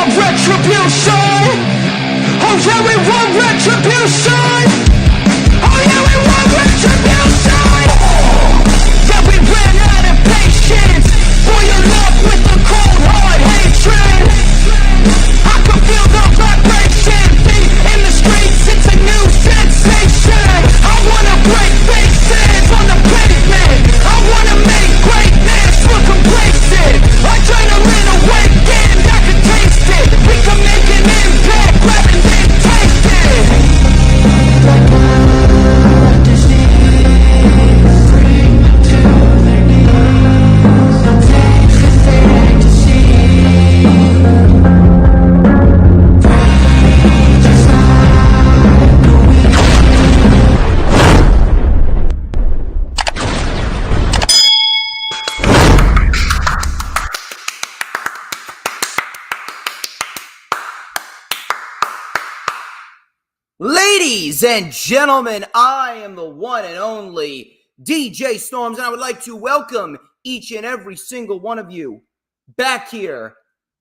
want retribution. Oh yeah, we want retribution. Oh yeah, we want retribution. Yeah, we ran out of patience. Boil up with the cold hard hatred. I can feel the vibration. Beat in the streets, it's a new sensation. I wanna break faces on the pavement. I wanna make greatness look complacent. Adrenaline awakened, I can taste it. We can make an impact, grab it and take it. Ladies and gentlemen, I am the one and only DJ Storms, and I would like to welcome each and every single one of you back here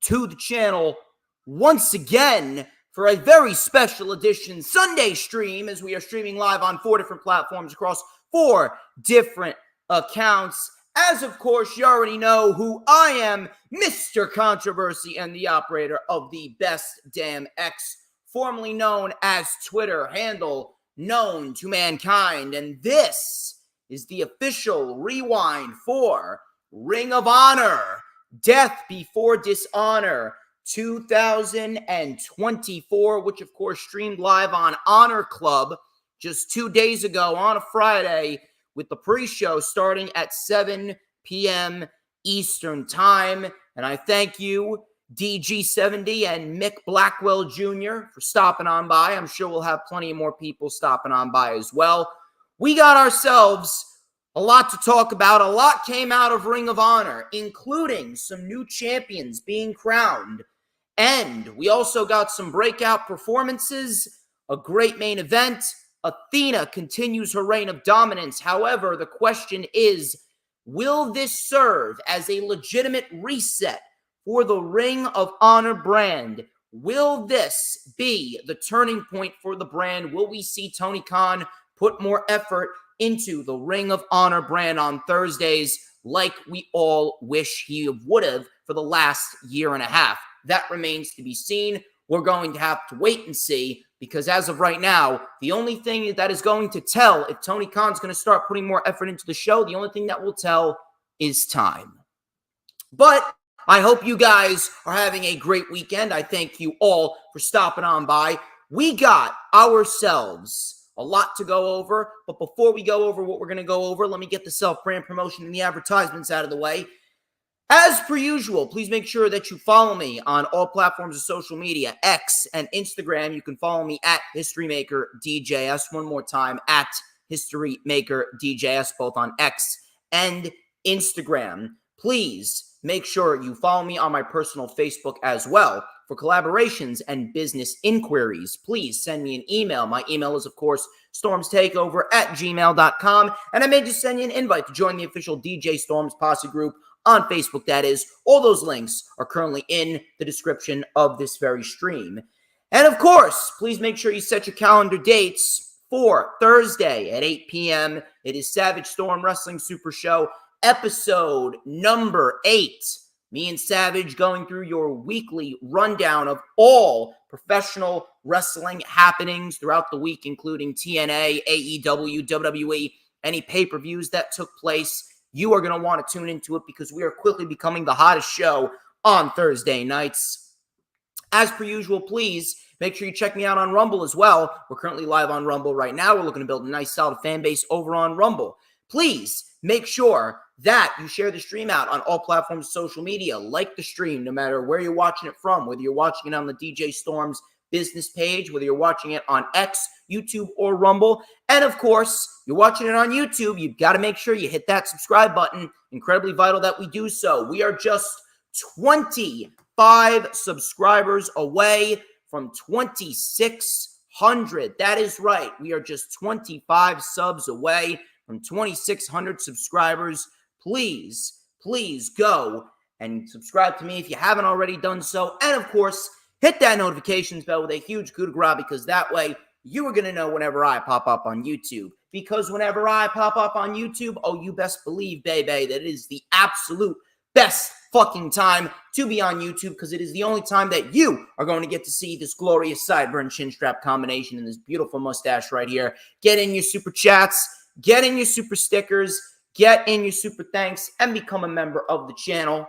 to the channel once again for a very special edition Sunday stream, as we are streaming live on 4 different platforms across 4 different accounts. As of course, you already know who I am, Mr. Controversy and the operator of the Best Damn X, formerly known as Twitter handle known to mankind. And this is the official rewind for Ring of Honor, Death Before Dishonor 2024, which of course streamed live on Honor Club just 2 days ago on a Friday, with the pre-show starting at 7 p.m. Eastern Time. And I thank you, DG70 and Mick Blackwell Jr., for stopping on by. I'm sure we'll have plenty more people stopping on by as well. We got ourselves a lot to talk about. A lot came out of Ring of Honor, including some new champions being crowned. And we also got some breakout performances, a great main event. Athena continues her reign of dominance. However, the question is, will this serve as a legitimate reset for the Ring of Honor brand? Will this be the turning point for the brand? Will we see Tony Khan put more effort into the Ring of Honor brand on Thursdays like we all wish he would have for the last year and a half? That remains to be seen. We're going to have to wait and see, because as of right now, the only thing that is going to tell if Tony Khan's going to start putting more effort into the show, the only thing that will tell is time. But I hope you guys are having a great weekend. I thank you all for stopping on by. We got ourselves a lot to go over, but before we go over what we're going to go over, let me get the self-brand promotion and the advertisements out of the way. As per usual, please make sure that you follow me on all platforms of social media, X and Instagram. You can follow me at HistoryMakerDJS. One more time, at HistoryMakerDJS, both on X and Instagram. Please make sure you follow me on my personal Facebook as well. For collaborations and business inquiries, please send me an email. My email is, of course, StormsTakeOver@gmail.com. And I may just send you an invite to join the official DJ Storms Posse group on Facebook, that is. All those links are currently in the description of this very stream. And of course, please make sure you set your calendar dates for Thursday at 8 p.m. It is Savage Storm Wrestling Super Show, episode number 8. Me and Savage going through your weekly rundown of all professional wrestling happenings throughout the week, including TNA, AEW, WWE, any pay-per-views that took place. You are going to want to tune into it, because we are quickly becoming the hottest show on Thursday nights. As per usual, please make sure you check me out on Rumble as well. We're currently live on Rumble right now. We're looking to build a nice, solid fan base over on Rumble. Please make sure that you share the stream out on all platforms of social media. Like the stream, no matter where you're watching it from, whether you're watching it on the DJ Storms business page, whether you're watching it on X, YouTube, or Rumble. And of course, you're watching it on YouTube, you've got to make sure you hit that subscribe button. Incredibly vital that we do so. We are just 25 subscribers away from 2,600. That is right. We are just 25 subs away from 2,600 subscribers. Please go and subscribe to me if you haven't already done so. And of course, hit that notifications bell with a huge coup de grace, because that way you are going to know whenever I pop up on YouTube. Because whenever I pop up on YouTube, oh, you best believe, baby, that it is the absolute best fucking time to be on YouTube, because it is the only time that you are going to get to see this glorious sideburn chin strap combination and this beautiful mustache right here. Get in your super chats, get in your super stickers, get in your super thanks, and become a member of the channel.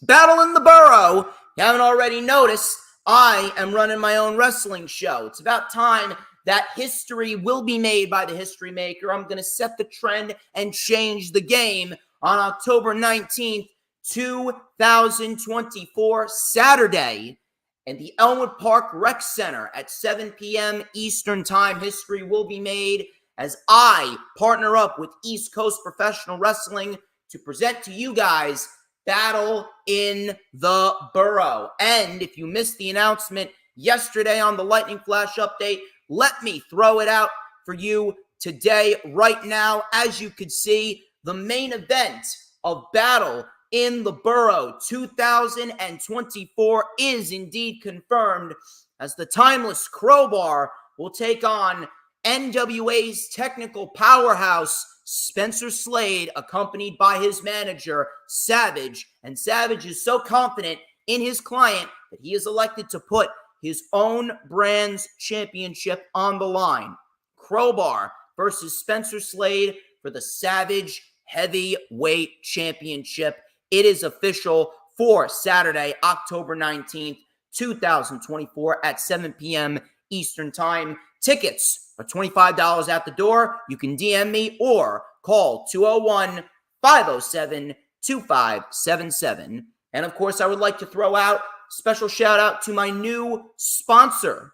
Battle in the Borough. You haven't already noticed, I am running my own wrestling show. It's about time that history will be made by the history maker. I'm going to set the trend and change the game on October 19th, 2024, Saturday, in the Elmwood Park Rec Center at 7 p.m. Eastern Time. History will be made as I partner up with East Coast Professional Wrestling to present to you guys Battle in the Borough. And if you missed the announcement yesterday on the Lightning Flash update, let me throw it out for you today, right now. As you could see, the main event of Battle in the Borough 2024 is indeed confirmed, as the Timeless Crowbar will take on NWA's technical powerhouse, Spencer Slade, accompanied by his manager, Savage. And Savage is so confident in his client that he is elected to put his own brand's championship on the line. Crowbar versus Spencer Slade for the Savage Heavyweight Championship. It is official for Saturday, October 19th, 2024 at 7 p.m. Eastern Time. Tickets are $25 at the door. You can DM me or call 201-507-2577. And of course, I would like to throw out a special shout out to my new sponsor,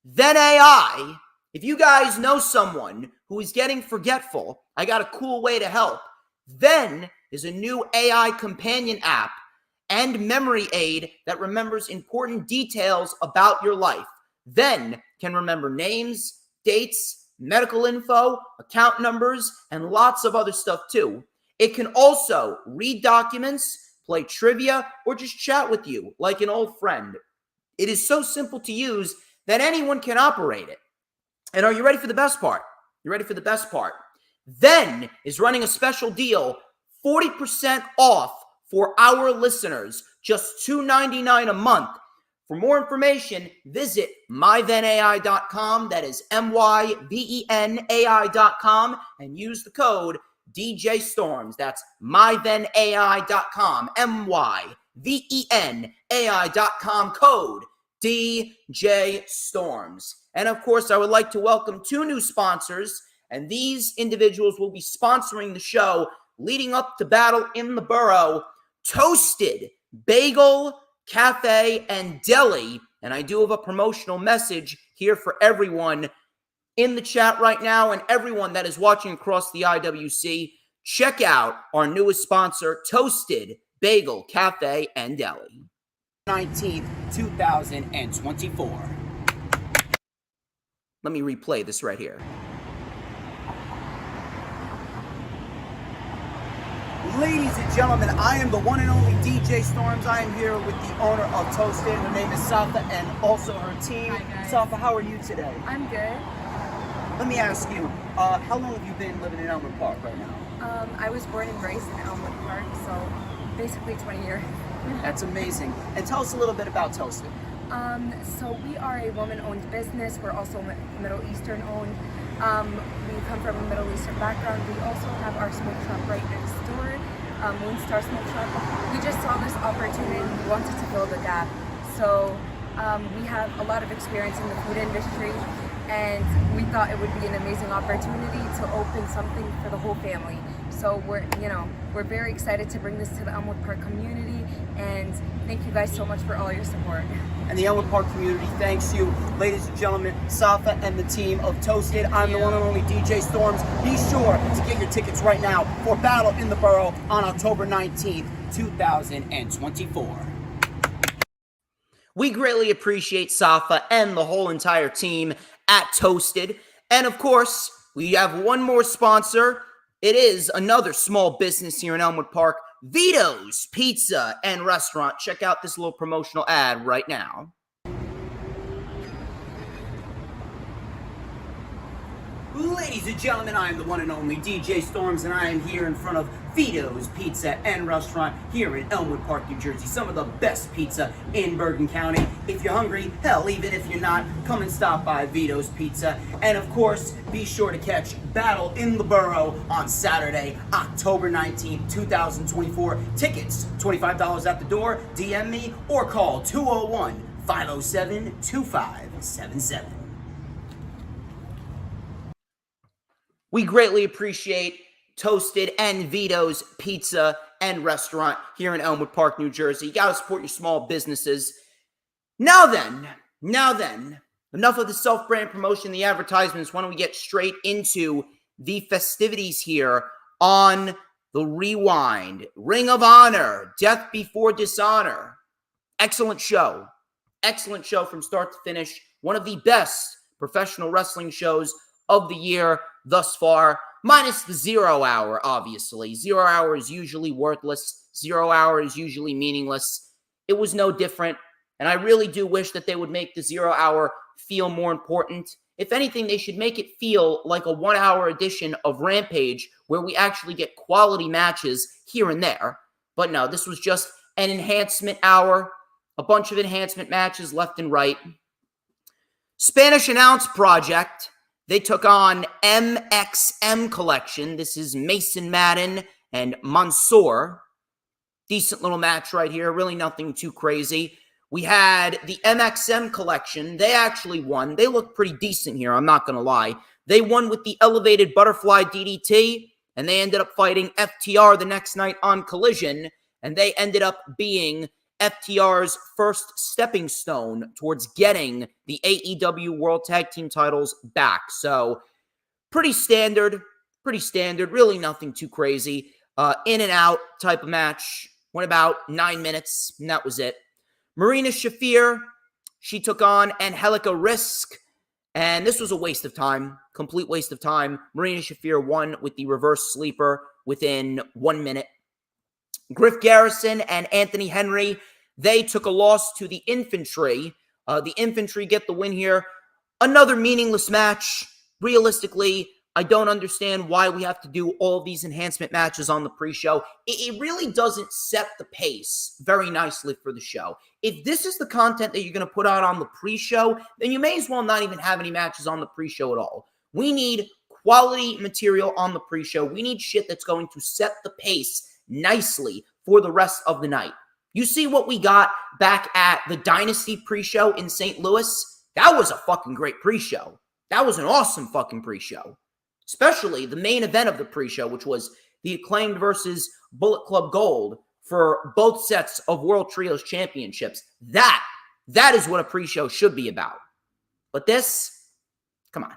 Then AI. If you guys know someone who is getting forgetful, I got a cool way to help. Then is a new AI companion app and memory aid that remembers important details about your life. Then can remember names, dates, medical info, account numbers, and lots of other stuff too. It can also read documents, play trivia, or just chat with you like an old friend. It is so simple to use that anyone can operate it. And are you ready for the best part? You ready for the best part? Then is running a special deal, 40% off for our listeners, just $2.99 a month. For more information, visit myvenai.com. That is myvenai.com, and use the code DJ Storms. That's myvenai.com, myvenai.com, code DJ Storms. And of course, I would like to welcome two new sponsors, and these individuals will be sponsoring the show leading up to Battle in the Borough. Toasted Bagel Cafe and Deli. And I do have a promotional message here for everyone in the chat right now and everyone that is watching across the IWC. Check out our newest sponsor, Toasted Bagel Cafe and Deli. 19th, 2024. Let me replay this right here. Ladies and gentlemen, I am the one and only DJ Storms. I am here with the owner of Toasted. Her name is Safa, and also her team. Hi, guys. Safa, how are you today? I'm good. Let me ask you, how long have you been living in Elmwood Park right now? I was born and raised in Elmwood Park, so basically 20 years. That's amazing. And tell us a little bit about Toasted. So we are a woman-owned business. We're also Middle Eastern owned. We come from a Middle Eastern background. We also have our smoke shop right next door, Moonstar Smoke Shop. We just saw this opportunity. We wanted to fill the gap. So we have a lot of experience in the food industry, and we thought it would be an amazing opportunity to open something for the whole family. So we're very excited to bring this to the Elmwood Park community, and thank you guys so much for all your support. And the Elmwood Park community thanks you. Ladies and gentlemen, Safa and the team of Toasted. I'm the one and only DJ Storms. Be sure to get your tickets right now for Battle in the Borough on October 19th, 2024. We greatly appreciate Safa and the whole entire team at Toasted. And of course, we have one more sponsor. It is another small business here in Elmwood Park, Vito's Pizza and Restaurant. Check out this little promotional ad right now. Ladies and gentlemen, I am the one and only DJ Storms, and I am here in front of Vito's Pizza and Restaurant here in Elmwood Park, New Jersey. Some of the best pizza in Bergen County. If you're hungry, hell, even if you're not, come and stop by Vito's Pizza. And of course, be sure to catch Battle in the Borough on Saturday, October 19th, 2024. Tickets, $25 at the door. DM me or call 201-507-2577. We greatly appreciate Toasted and Vito's Pizza and Restaurant here in Elmwood Park, New Jersey. You got to support your small businesses. Now then, enough of the self-brand promotion, the advertisements. Why don't we get straight into the festivities here on the Rewind. Ring of Honor, Death Before Dishonor. Excellent show. Excellent show from start to finish. One of the best professional wrestling shows of the year thus far, minus the 0 hour, obviously. 0 hour is usually worthless. 0 hour is usually meaningless. It was no different, and I really do wish that they would make the 0 hour feel more important. If anything, they should make it feel like a 1 hour edition of Rampage, where we actually get quality matches here and there. But no, this was just an enhancement hour, a bunch of enhancement matches left and right. Spanish Announce Project. They took on MXM Collection. This is Mason Madden and Mansoor. Decent little match right here. Really nothing too crazy. We had the MXM Collection. They actually won. They look pretty decent here, I'm not going to lie. They won with the elevated butterfly DDT, and they ended up fighting FTR the next night on Collision, and they ended up being FTR's first stepping stone towards getting the AEW World Tag Team titles back. So, pretty standard, really nothing too crazy. In and out type of match. Went about 9 minutes, and that was it. Marina Shafir, she took on Angelica Risk, and this was a waste of time, complete waste of time. Marina Shafir won with the reverse sleeper within 1 minute. Griff Garrison and Anthony Henry, they took a loss to the Infantry. The Infantry get the win here. Another meaningless match. Realistically, I don't understand why we have to do all these enhancement matches on the pre-show. It really doesn't set the pace very nicely for the show. If this is the content that you're going to put out on the pre-show, then you may as well not even have any matches on the pre-show at all. We need quality material on the pre-show. We need shit that's going to set the pace nicely for the rest of the night. You see what we got back at the Dynasty pre-show in St. Louis? That was a fucking great pre-show. That was an awesome fucking pre-show. Especially the main event of the pre-show, which was the Acclaimed versus Bullet Club Gold for both sets of World Trios Championships. That is what a pre-show should be about. But this, come on.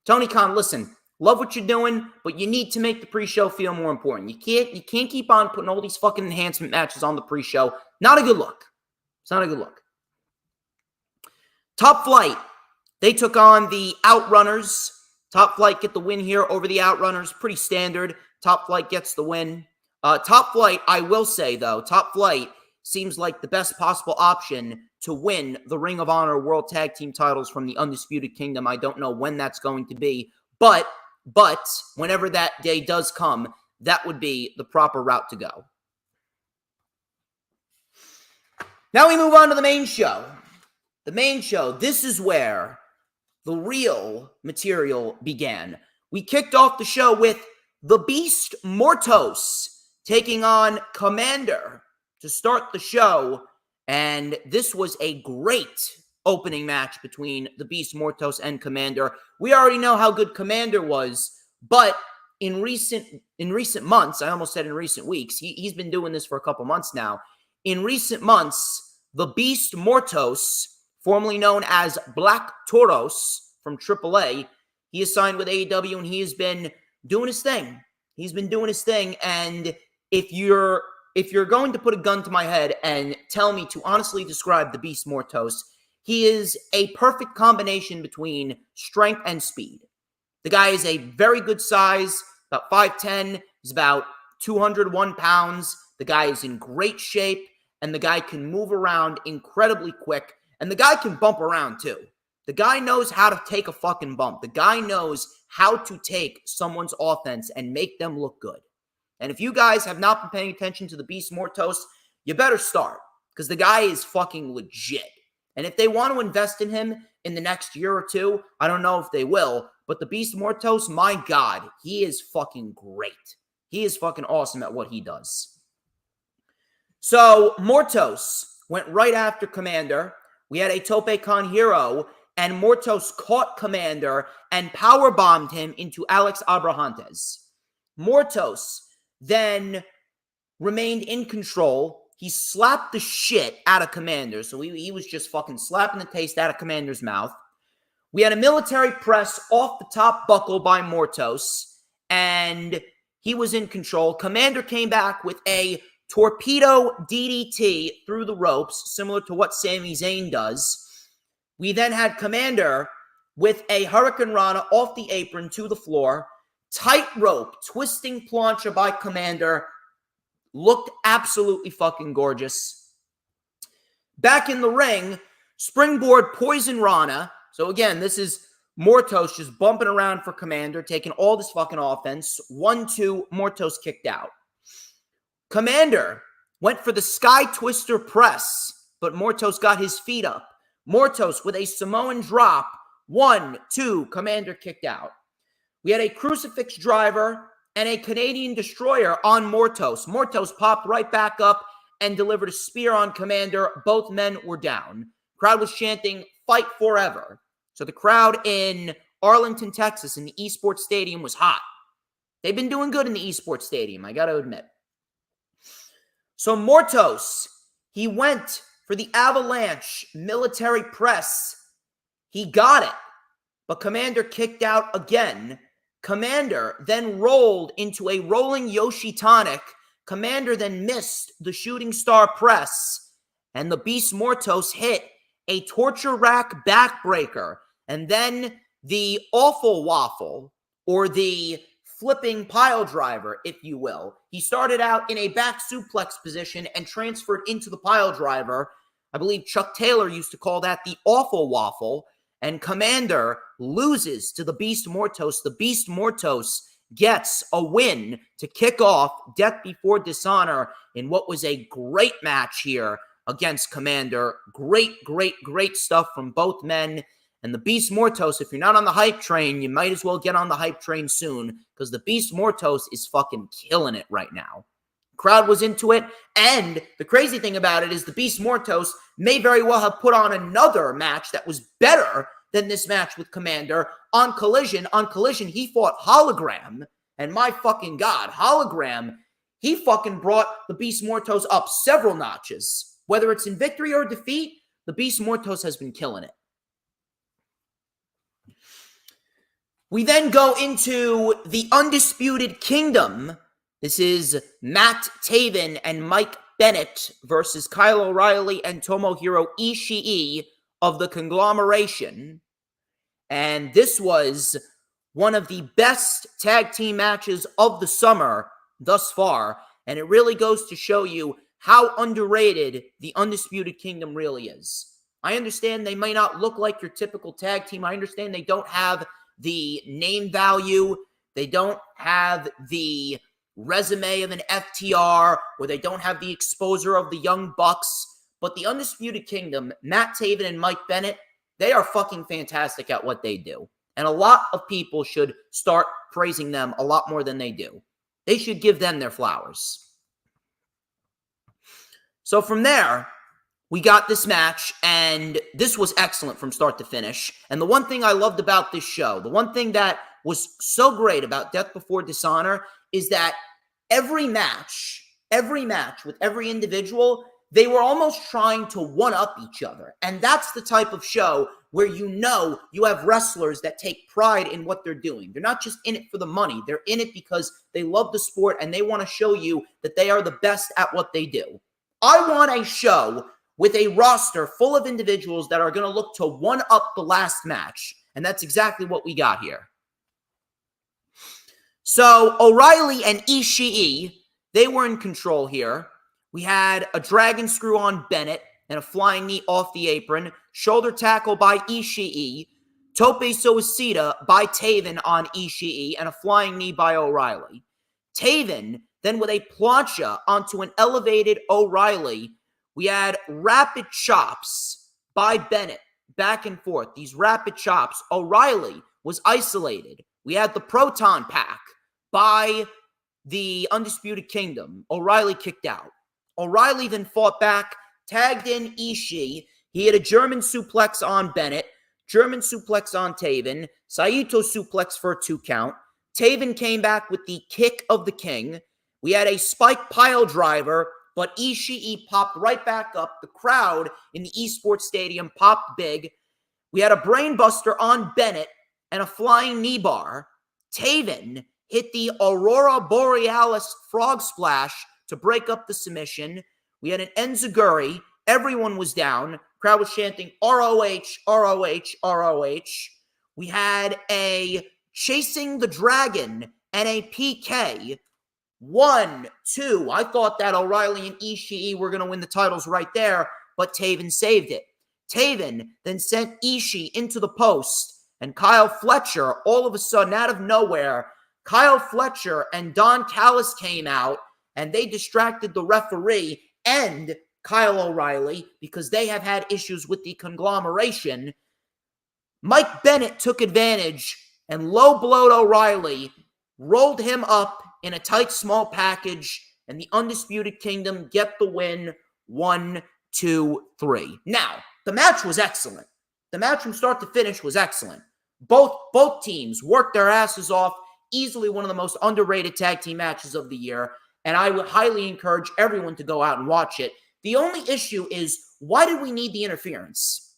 Tony Khan, listen. Love what you're doing, but you need to make the pre-show feel more important. You can't keep on putting all these fucking enhancement matches on the pre-show. Not a good look. It's not a good look. Top Flight. They took on the Outrunners. Top Flight get the win here over the Outrunners. Pretty standard. Top Flight gets the win. Top Flight, I will say, though, Top Flight seems like the best possible option to win the Ring of Honor World Tag Team titles from the Undisputed Kingdom. I don't know when that's going to be, but whenever that day does come, that would be the proper route to go. Now we move on to the main show. The main show, this is where the real material began. We kicked off the show with the Beast Mortos taking on Commander to start the show, and this was a great opening match between the Beast Mortos and Commander. We already know how good Commander was, but in recent months, I almost said in recent weeks, he's been doing this for a couple months now. In recent months, the Beast Mortos, formerly known as Black Toros from AAA, he is signed with AEW and he has been doing his thing. He's been doing his thing, and if you're going to put a gun to my head and tell me to honestly describe the Beast Mortos, he is a perfect combination between strength and speed. The guy is a very good size, about 5'10". He's about 201 pounds. The guy is in great shape, and the guy can move around incredibly quick, and the guy can bump around too. The guy knows how to take a fucking bump. The guy knows how to take someone's offense and make them look good. And if you guys have not been paying attention to the Beast Mortos, you better start, because the guy is fucking legit. And if they want to invest in him in the next year or two, I don't know if they will, but the Beast Mortos, my God, he is fucking great. He is fucking awesome at what he does. So Mortos went right after Commander. We had a Tope Con hero, and Mortos caught Commander and powerbombed him into Alex Abrahantes. Mortos then remained in control. He slapped the shit out of Commander, so he was just fucking slapping the taste out of Commander's mouth. We had a military press off the top buckle by Mortos, and he was in control. Commander came back with a torpedo DDT through the ropes, similar to what Sami Zayn does. We then had Commander with a Hurricane Rana off the apron to the floor. Tightrope, twisting plancha by Commander. Looked absolutely fucking gorgeous. Back in the ring, springboard poison Rana. So again, this is Mortos just bumping around for Commander, taking all this fucking offense. 1-2, Mortos kicked out. Commander went for the Sky Twister press, but Mortos got his feet up. Mortos with a Samoan drop. 1-2, Commander kicked out. We had a Crucifix driver and a Canadian Destroyer on Mortos. Mortos popped right back up and delivered a spear on Commander. Both men were down. Crowd was chanting, "Fight forever." So the crowd in Arlington, Texas, in the Esports Stadium was hot. They've been doing good in the Esports Stadium, I got to admit. So Mortos, he went for the Avalanche military press. He got it, but Commander kicked out again. Commander then rolled into a rolling Yoshi Tonic. Commander then missed the Shooting Star press, and the Beast Mortos hit a Torture Rack backbreaker, and then the Awful Waffle, or the flipping pile driver, if you will. He started out in a back suplex position and transferred into the pile driver. I believe Chuck Taylor used to call that the Awful Waffle. And Commander loses to the Beast Mortos. The Beast Mortos gets a win to kick off Death Before Dishonor in what was a great match here against Commander. Great stuff from both men. And the Beast Mortos, if you're not on the hype train, you might as well get on the hype train soon, because the Beast Mortos is fucking killing it right now. Crowd was into it, and the crazy thing about it is the Beast Mortos may very well have put on another match that was better than this match with Commander on Collision. On Collision, he fought Hologram, and my fucking God, Hologram, he fucking brought the Beast Mortos up several notches. Whether it's in victory or defeat, the Beast Mortos has been killing it. We then go into the Undisputed Kingdom. This is Matt Taven and Mike Bennett versus Kyle O'Reilly and Tomohiro Ishii of the Conglomeration. And this was one of the best tag team matches of the summer thus far. And it really goes to show you how underrated the Undisputed Kingdom really is. I understand they may not look like your typical tag team. I understand they don't have the name value. They don't have the resume of an FTR, or they don't have the exposure of the Young Bucks. But the Undisputed Kingdom, Matt Taven and Mike Bennett, they are fucking fantastic at what they do. And a lot of people should start praising them a lot more than they do. They should give them their flowers. So from there, we got this match, and this was excellent from start to finish. And the one thing I loved about this show, the one thing that was so great about Death Before Dishonor, is that every match with every individual, they were almost trying to one-up each other. And that's the type of show where you know you have wrestlers that take pride in what they're doing. They're not just in it for the money. They're in it because they love the sport and they want to show you that they are the best at what they do. I want a show with a roster full of individuals that are going to look to one-up the last match. And that's exactly what we got here. So O'Reilly and Ishii, they were in control here. We had a dragon screw on Bennett, and a flying knee off the apron. Shoulder tackle by Ishii. Tope Suicida by Taven on Ishii, and a flying knee by O'Reilly. Taven then with a plancha onto an elevated O'Reilly. We had rapid chops by Bennett, back and forth. These rapid chops. O'Reilly was isolated. We had the Proton Pack by the Undisputed Kingdom. O'Reilly kicked out. O'Reilly then fought back, tagged in Ishii. He had a German suplex on Bennett, German suplex on Taven, Saito suplex for a 2 count. Taven came back with the kick of the king. We had a spike pile driver, but Ishii popped right back up. The crowd in the esports stadium popped big. We had a brainbuster on Bennett and a flying knee bar. Taven hit the Aurora Borealis frog splash to break up the submission. We had an enziguri. Everyone was down. Crowd was chanting ROH, ROH, ROH. We had a chasing the dragon and a PK. 1, 2. I thought that O'Reilly and Ishii were going to win the titles right there, but Taven saved it. Taven then sent Ishii into the post, and Kyle Fletcher, all of a sudden, out of nowhere, Kyle Fletcher and Don Callis came out, and they distracted the referee and Kyle O'Reilly because they have had issues with the conglomeration. Mike Bennett took advantage and low-blowed O'Reilly, rolled him up in a tight, small package, and the Undisputed Kingdom get the win 1, 2, 3. Now, the match was excellent. The match from start to finish was excellent. Both teams worked their asses off. Easily one of the most underrated tag team matches of the year, and I would highly encourage everyone to go out and watch it. The only issue is, why did we need the interference?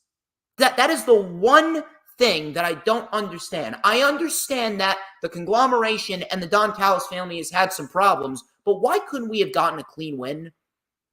That is the one thing that I don't understand. I understand that the conglomeration and the Don Callis family has had some problems, but why couldn't we have gotten a clean win?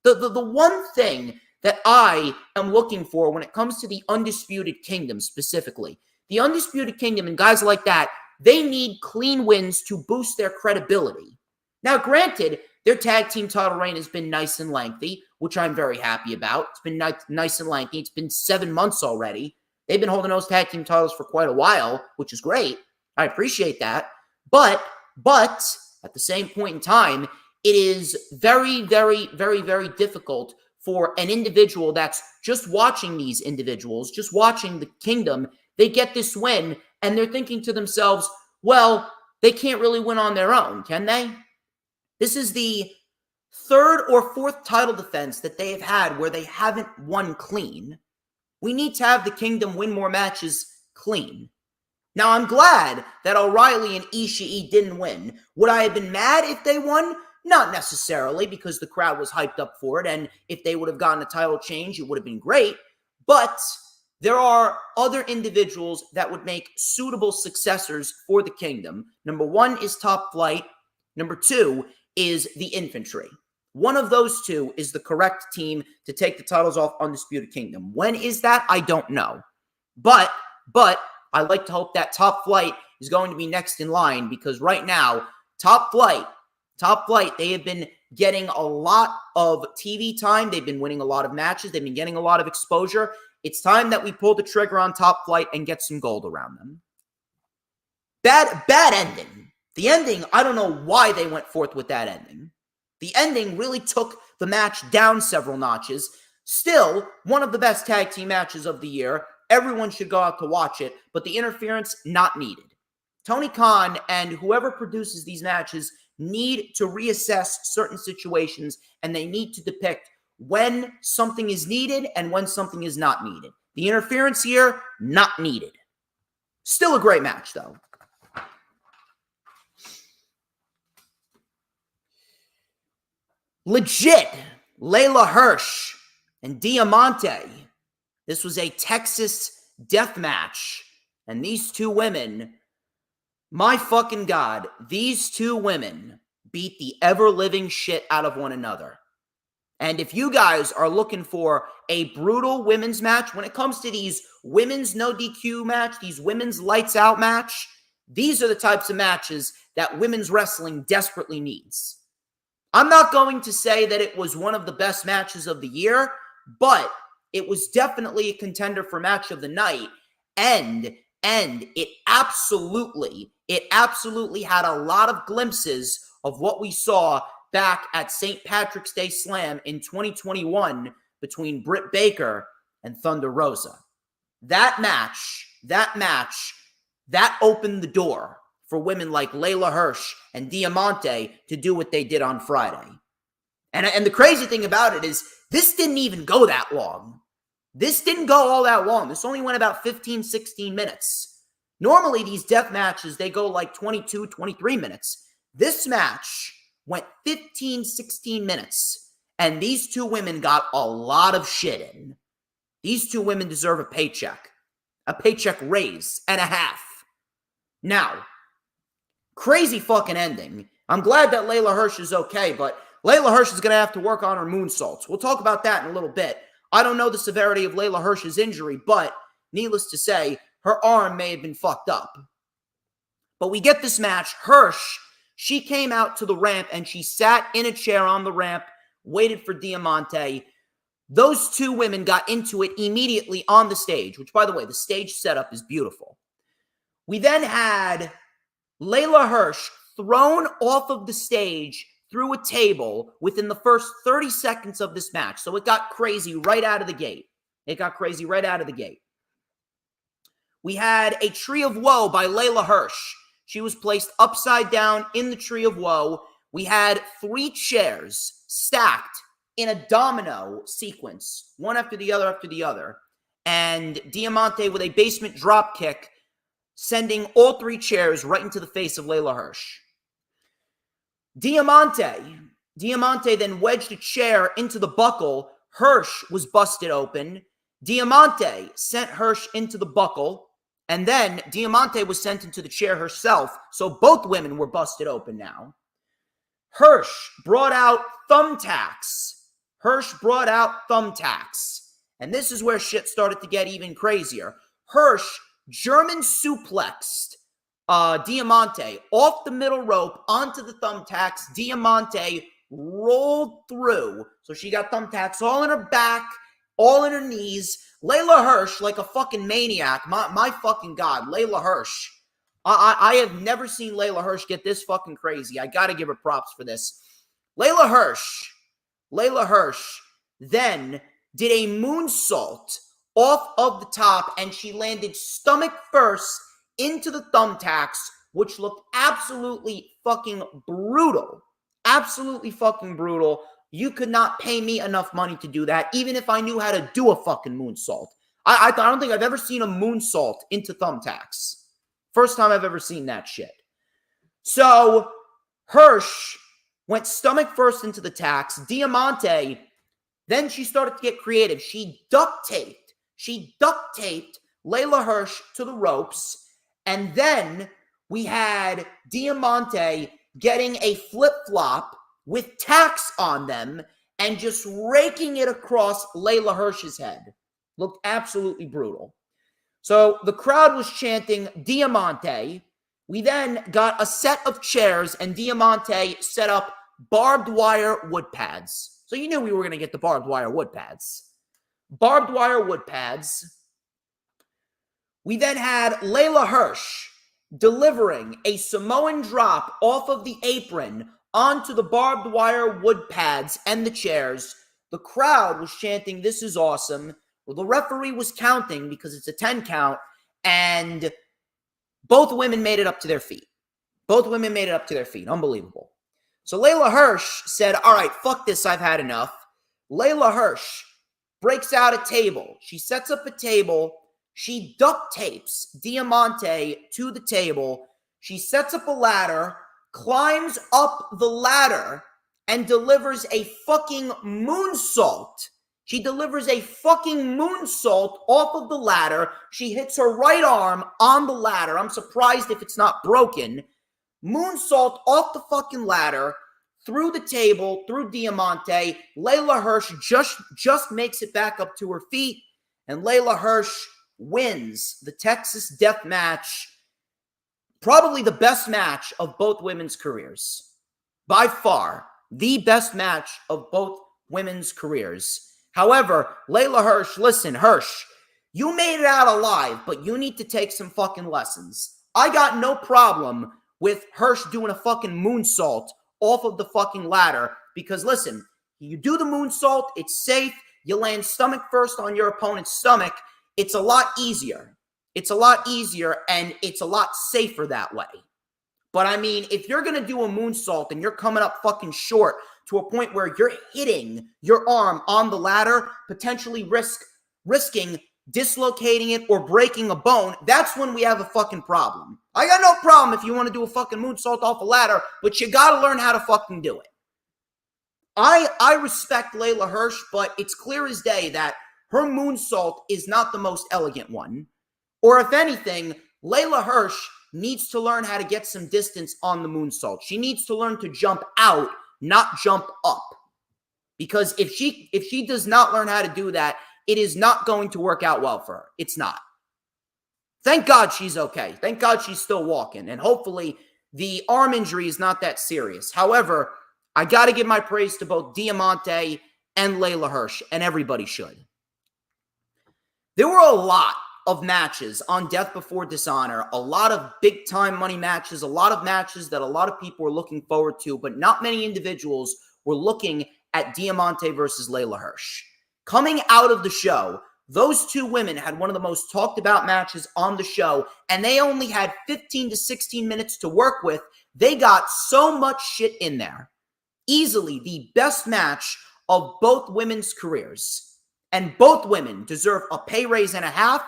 The one thing that I am looking for when it comes to the Undisputed Kingdom specifically, the Undisputed Kingdom and guys like that, they need clean wins to boost their credibility. Now, granted, their tag team title reign has been nice and lengthy, which I'm very happy about. It's been nice and lengthy. It's been 7 months already. They've been holding those tag team titles for quite a while, which is great. I appreciate that. But at the same point in time, it is very, very, very, very difficult for an individual that's just watching these individuals, just watching the kingdom. They get this win, and they're thinking to themselves, well, they can't really win on their own, can they? This is the 3rd or 4th title defense that they have had where they haven't won clean. We need to have the kingdom win more matches clean. Now, I'm glad that O'Reilly and Ishii didn't win. Would I have been mad if they won? Not necessarily, because the crowd was hyped up for it, and if they would have gotten a title change, it would have been great. But there are other individuals that would make suitable successors for the kingdom. Number 1 is Top Flight. Number 2 is the Infantry. One of those 2 is the correct team to take the titles off Undisputed Kingdom. When is that? I don't know. But I like to hope that Top Flight is going to be next in line, because right now, Top Flight, they have been getting a lot of TV time. They've been winning a lot of matches. They've been getting a lot of exposure. It's time that we pull the trigger on Top Flight and get some gold around them. Bad ending. The ending, I don't know why they went forth with that ending. The ending really took the match down several notches. Still, one of the best tag team matches of the year. Everyone should go out to watch it, but the interference, not needed. Tony Khan and whoever produces these matches need to reassess certain situations, and they need to depict when something is needed and when something is not needed. The interference here, not needed. Still a great match, though. Legit, Layla Hirsch and Diamante. This was a Texas death match, and these 2 women, my fucking God, these 2 women beat the ever-living shit out of one another. And if you guys are looking for a brutal women's match, when it comes to these women's no DQ match, these women's lights out match, these are the types of matches that women's wrestling desperately needs. I'm not going to say that it was one of the best matches of the year, but it was definitely a contender for match of the night. And it absolutely had a lot of glimpses of what we saw back at St. Patrick's Day Slam in 2021 between Britt Baker and Thunder Rosa. That match, that opened the door for women like Layla Hirsch and Diamante to do what they did on Friday. And the crazy thing about it is this didn't even go that long. This didn't go all that long. This only went about 15, 16 minutes. Normally, these death matches, they go like 22, 23 minutes. This match went 15, 16 minutes. And these two women got a lot of shit in. These two women deserve a paycheck raise and a half. Now, crazy fucking ending. I'm glad that Layla Hirsch is okay, but Layla Hirsch is going to have to work on her moonsaults. We'll talk about that in a little bit. I don't know the severity of Layla Hirsch's injury, but needless to say, her arm may have been fucked up. But we get this match. Hirsch, she came out to the ramp and she sat in a chair on the ramp, waited for Diamante. Those two women got into it immediately on the stage, which, by the way, the stage setup is beautiful. We then had Layla Hirsch thrown off of the stage through a table within the first 30 seconds of this match. So it got crazy right out of the gate. We had a Tree of Woe by Layla Hirsch. She was placed upside down in the Tree of Woe. We had 3 chairs stacked in a domino sequence, one after the other. And Diamante with a basement drop kick, sending all 3 chairs right into the face of Layla Hirsch. Diamante then wedged a chair into the buckle. Hirsch was busted open. Diamante sent Hirsch into the buckle. And then Diamante was sent into the chair herself. So both women were busted open now. Hirsch brought out thumbtacks. And this is where shit started to get even crazier. Hirsch German suplexed Diamante off the middle rope onto the thumbtacks. Diamante rolled through. So she got thumbtacks all in her back, all in her knees. Layla Hirsch, like a fucking maniac. My fucking God, Layla Hirsch. I have never seen Layla Hirsch get this fucking crazy. I got to give her props for this. Layla Hirsch then did a moonsault off of the top, and she landed stomach first into the thumbtacks, which looked absolutely fucking brutal. You could not pay me enough money to do that, even if I knew how to do a fucking moonsault. I don't think I've ever seen a moonsault into thumbtacks. First time I've ever seen that shit. So, Hirsch went stomach first into the tacks. Diamante, then she started to get creative. She duct taped Layla Hirsch to the ropes. And then we had Diamante getting a flip-flop with tacks on them and just raking it across Layla Hirsch's head. Looked absolutely brutal. So the crowd was chanting Diamante. We then got a set of chairs, and Diamante set up barbed wire wood pads. So you knew we were going to get the barbed wire wood pads. We then had Layla Hirsch delivering a Samoan drop off of the apron onto the barbed wire wood pads and the chairs. The crowd was chanting, "This is awesome." Well, the referee was counting because it's a 10 count, and both women made it up to their feet. Unbelievable. So Layla Hirsch said, "All right, fuck this. I've had enough." Layla Hirsch breaks out a table. She sets up a table. She duct tapes Diamante to the table. She sets up a ladder, climbs up the ladder, and delivers a fucking moonsault. She delivers a fucking moonsault off of the ladder. She hits her right arm on the ladder. I'm surprised if it's not broken. Moonsault off the fucking ladder, through the table, through Diamante. Layla Hirsch just makes it back up to her feet, and Layla Hirsch wins the Texas Death Match. Probably the best match of both women's careers. By far, the best match of both women's careers. However, Layla Hirsch, listen, Hirsch, you made it out alive, but you need to take some fucking lessons. I got no problem with Hirsch doing a fucking moonsault off of the fucking ladder because, listen, you do the moonsault, it's safe, you land stomach first on your opponent's stomach, it's a lot easier. It's a lot easier, and it's a lot safer that way. But, I mean, if you're going to do a moonsault and you're coming up fucking short to a point where you're hitting your arm on the ladder, potentially risking dislocating it or breaking a bone, that's when we have a fucking problem. I got no problem if you want to do a fucking moonsault off a ladder, but you got to learn how to fucking do it. I respect Layla Hirsch, but it's clear as day that her moonsault is not the most elegant one. Or if anything, Layla Hirsch needs to learn how to get some distance on the moonsault. She needs to learn to jump out, not jump up. Because if she does not learn how to do that, it is not going to work out well for her. It's not. Thank God she's okay. Thank God she's still walking. And hopefully the arm injury is not that serious. However, I got to give my praise to both Diamante and Layla Hirsch, and everybody should. There were a lot of matches on Death Before Dishonor, a lot of big-time money matches, a lot of matches that a lot of people were looking forward to, but not many individuals were looking at Diamante versus Layla Hirsch. Coming out of the show, those two women had one of the most talked about matches on the show, and they only had 15 to 16 minutes to work with. They got so much shit in there. Easily the best match of both women's careers. And both women deserve a pay raise and a half.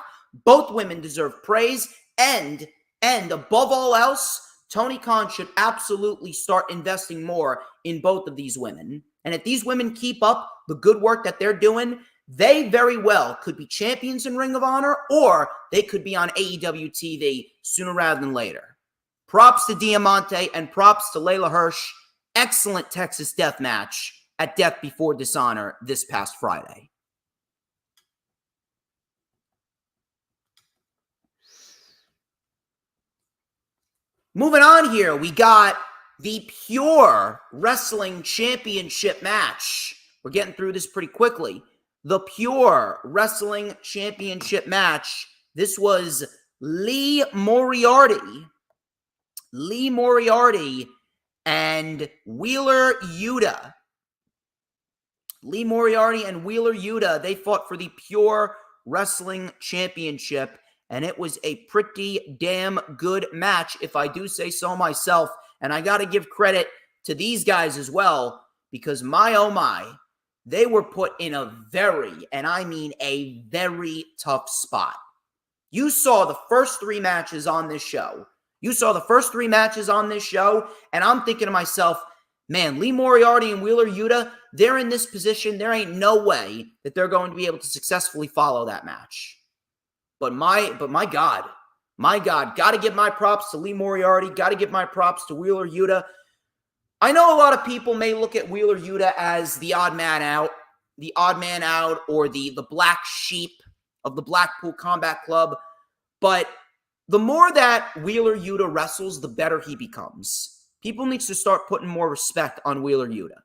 Both women deserve praise. And above all else, Tony Khan should absolutely start investing more in both of these women. And if these women keep up the good work that they're doing, they very well could be champions in Ring of Honor, or they could be on AEW TV sooner rather than later. Props to Diamante and props to Layla Hirsch. Excellent Texas Death match at Death Before Dishonor this past Friday. Moving on here, we got the Pure Wrestling Championship match. We're getting through this pretty quickly. The Pure Wrestling Championship match. This was Lee Moriarty and Wheeler Yuta. Lee Moriarty and Wheeler Yuta, they fought for the Pure Wrestling Championship, and it was a pretty damn good match, if I do say so myself. And I got to give credit to these guys as well, because my oh my, they were put in a very, and I mean a very tough spot. You saw the first three matches on this show. And I'm thinking to myself, man, Lee Moriarty and Wheeler Yuta, they're in this position. There ain't no way that they're going to be able to successfully follow that match. But my God, got to give my props to Lee Moriarty, got to give my props to Wheeler Yuta. I know a lot of people may look at Wheeler Yuta as the odd man out, or the black sheep of the Blackpool Combat Club, but the more that Wheeler Yuta wrestles, the better he becomes. People need to start putting more respect on Wheeler Yuta.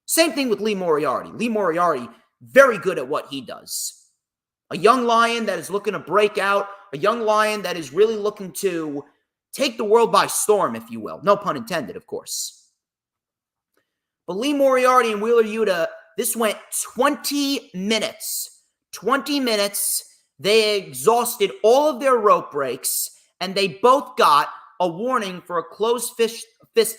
Same thing with Lee Moriarty. Lee Moriarty, very good at what he does. A young lion that is looking to break out, a young lion that is really looking to take the world by storm, if you will. No pun intended, of course. But Lee Moriarty and Wheeler Yuta, this went 20 minutes. 20 minutes. They exhausted all of their rope breaks, and they both got a warning for a closed fist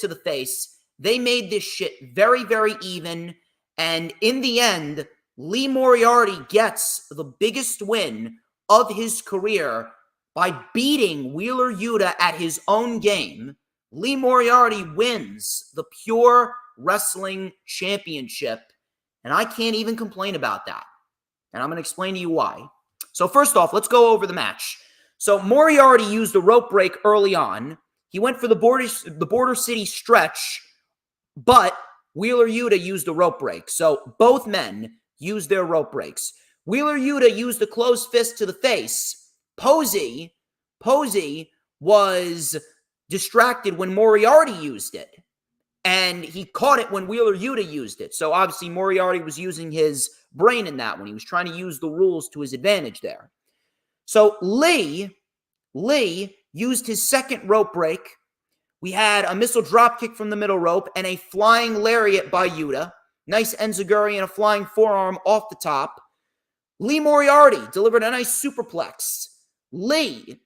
to the face. They made this shit very, very even, and in the end, Lee Moriarty gets the biggest win of his career by beating Wheeler Yuta at his own game. Lee Moriarty wins the Pure Wrestling Championship, and I can't even complain about that. And I'm going to explain to you why. So first off, let's go over the match. So Moriarty used a rope break early on. He went for the Border City stretch, but Wheeler Yuta used a rope break. So both men used their rope breaks. Wheeler Yuta used a closed fist to the face. Posey was distracted when Moriarty used it, and he caught it when Wheeler Yuta used it. So obviously Moriarty was using his brain in that one. He was trying to use the rules to his advantage there. So Lee used his second rope break. We had a missile dropkick from the middle rope and a flying lariat by Yuta. Nice enziguri and a flying forearm off the top. Lee Moriarty delivered a nice superplex. Lee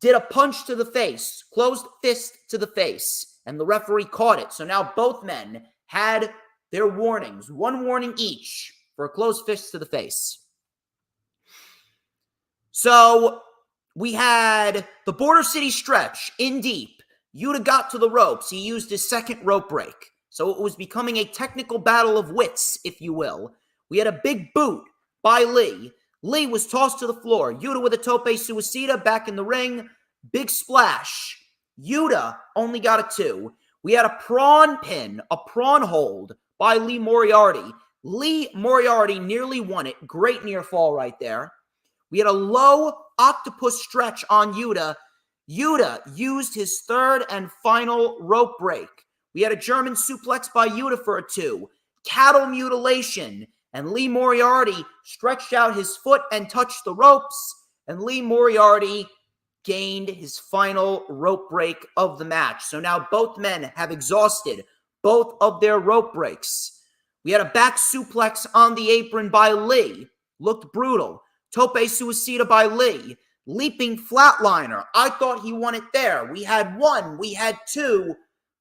did a punch to the face, closed fist to the face, and the referee caught it. So now both men had their warnings, one warning each for a closed fist to the face. So we had the Border City stretch in deep. Yuta got to the ropes. He used his second rope break. So it was becoming a technical battle of wits, if you will. We had a big boot by Lee. Lee was tossed to the floor. Yuta with a tope suicida back in the ring. Big splash. Yuta only got a 2. We had a prawn pin, a prawn hold by Lee Moriarty. Lee Moriarty nearly won it. Great near fall right there. We had a low octopus stretch on Yuta. Yuta used his third and final rope break. We had a German suplex by Yuta for a 2. Cattle mutilation. And Lee Moriarty stretched out his foot and touched the ropes. And Lee Moriarty gained his final rope break of the match. So now both men have exhausted both of their rope breaks. We had a back suplex on the apron by Lee. Looked brutal. Tope suicida by Lee. Leaping flatliner. I thought he won it there. We had 1. We had 2.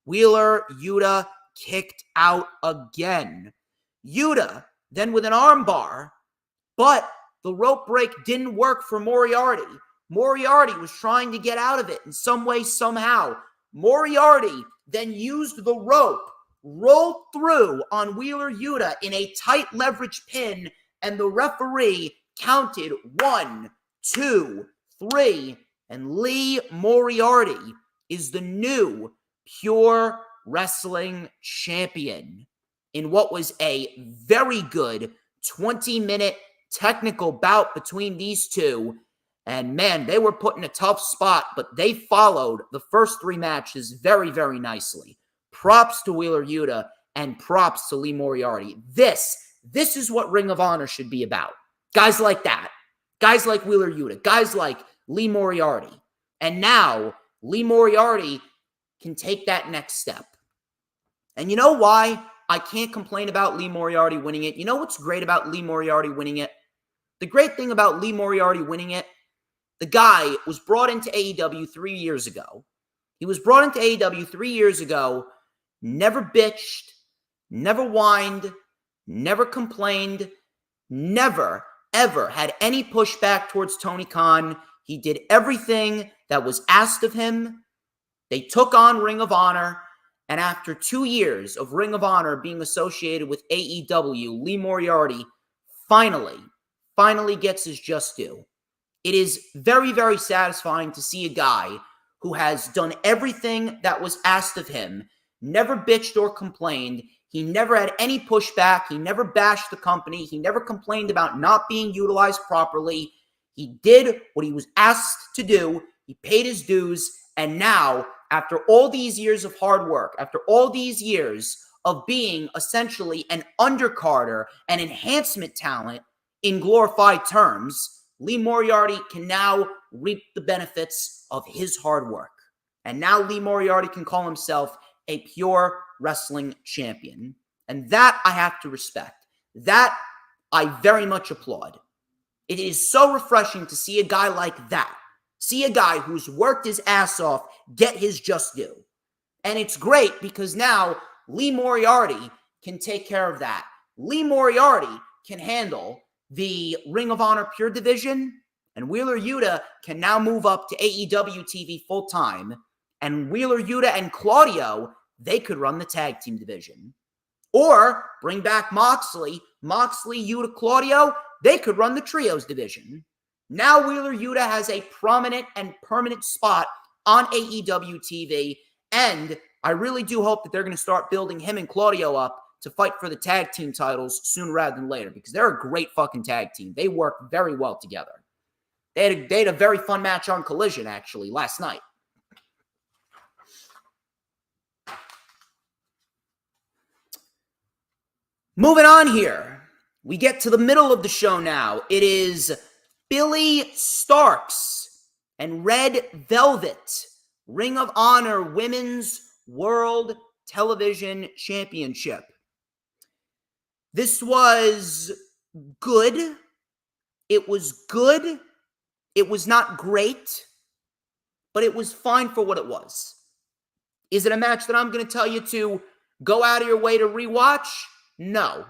Wheeler Yuta kicked out again. Yuta then with an armbar, but the rope break didn't work for Moriarty. Moriarty was trying to get out of it in some way, somehow. Moriarty then used the rope, rolled through on Wheeler Yuta in a tight leverage pin, and the referee counted 1, 2, 3, and Lee Moriarty is the new Pure Wrestling champion in what was a very good 20-minute technical bout between these two. And man, they were put in a tough spot, but they followed the first 3 matches very, very nicely. Props to Wheeler Yuta and props to Lee Moriarty. This is what Ring of Honor should be about. Guys like that. Guys like Wheeler Yuta. Guys like Lee Moriarty. And now, Lee Moriarty can take that next step. And you know why I can't complain about Lee Moriarty winning it? You know what's great about Lee Moriarty winning it? The great thing about Lee Moriarty winning it, the guy was brought into AEW 3 years ago. He was brought into AEW 3 years ago, never bitched, never whined, never complained, never, ever had any pushback towards Tony Khan. He did everything that was asked of him. They took on Ring of Honor, and after 2 years of Ring of Honor being associated with AEW, Lee Moriarty finally gets his just due. It is very, very satisfying to see a guy who has done everything that was asked of him, never bitched or complained. He never had any pushback. He never bashed the company. He never complained about not being utilized properly. He did what he was asked to do. He paid his dues. And now, after all these years of hard work, after all these years of being essentially an undercarder and enhancement talent in glorified terms, Lee Moriarty can now reap the benefits of his hard work. And now Lee Moriarty can call himself a pure wrestling champion. And that I have to respect. That I very much applaud. It is so refreshing to see a guy like that. See a guy who's worked his ass off get his just due. And it's great because now Lee Moriarty can take care of that. Lee Moriarty can handle the Ring of Honor Pure division, and Wheeler Yuta can now move up to AEW TV full-time. And Wheeler Yuta and Claudio, they could run the tag team division. Or bring back Moxley, Yuta, Claudio, they could run the trios division. Now Wheeler Yuta has a prominent and permanent spot on AEW TV, and I really do hope that they're going to start building him and Claudio up to fight for the tag team titles sooner rather than later, because they're a great fucking tag team. They work very well together. They had a very fun match on Collision, actually, last night. Moving on here. We get to the middle of the show now. It is Billy Starks and Red Velvet, Ring of Honor Women's World Television Championship. This was good. It was good. It was not great, but it was fine for what it was. Is it a match that I'm going to tell you to go out of your way to rewatch? No.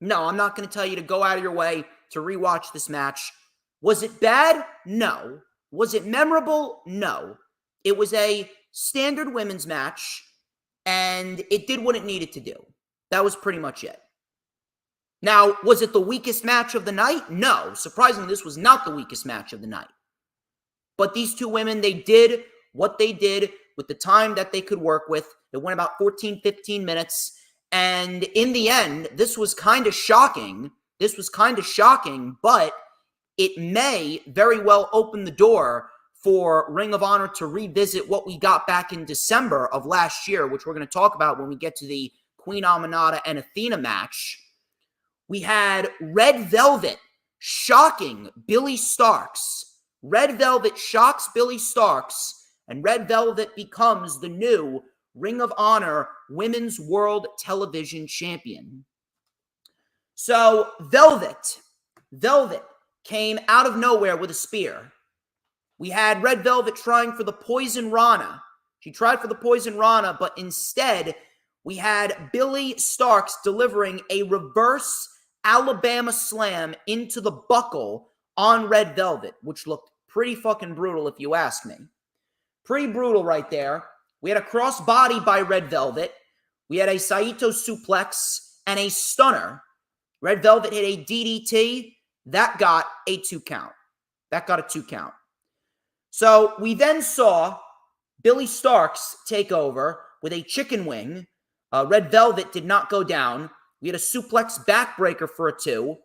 No, I'm not going to tell you to go out of your way to rewatch this match. Was it bad? No. Was it memorable? No. It was a standard women's match, and it did what it needed to do. That was pretty much it. Now, was it the weakest match of the night? No. Surprisingly, this was not the weakest match of the night. But these two women, they did what they did with the time that they could work with. It went about 14, 15 minutes. And in the end, this was kind of shocking. This was kind of shocking, but it may very well open the door for Ring of Honor to revisit what we got back in December of last year, which we're going to talk about when we get to the Queen Aminata and Athena match. We had Red Velvet shocking Billy Starks. Red Velvet shocks Billy Starks, and Red Velvet becomes the new Ring of Honor Women's World Television Champion. So Velvet came out of nowhere with a spear. We had Red Velvet trying for the Poison Rana. She tried for the Poison Rana, but instead we had Billy Starks delivering a reverse Alabama slam into the buckle on Red Velvet, which looked pretty fucking brutal if you ask me. Pretty brutal right there. We had a crossbody by Red Velvet. We had a Saito suplex and a stunner. Red Velvet hit a DDT. That got a 2 count. So we then saw Billy Starks take over with a chicken wing. Red Velvet did not go down. We had a suplex backbreaker for a 2.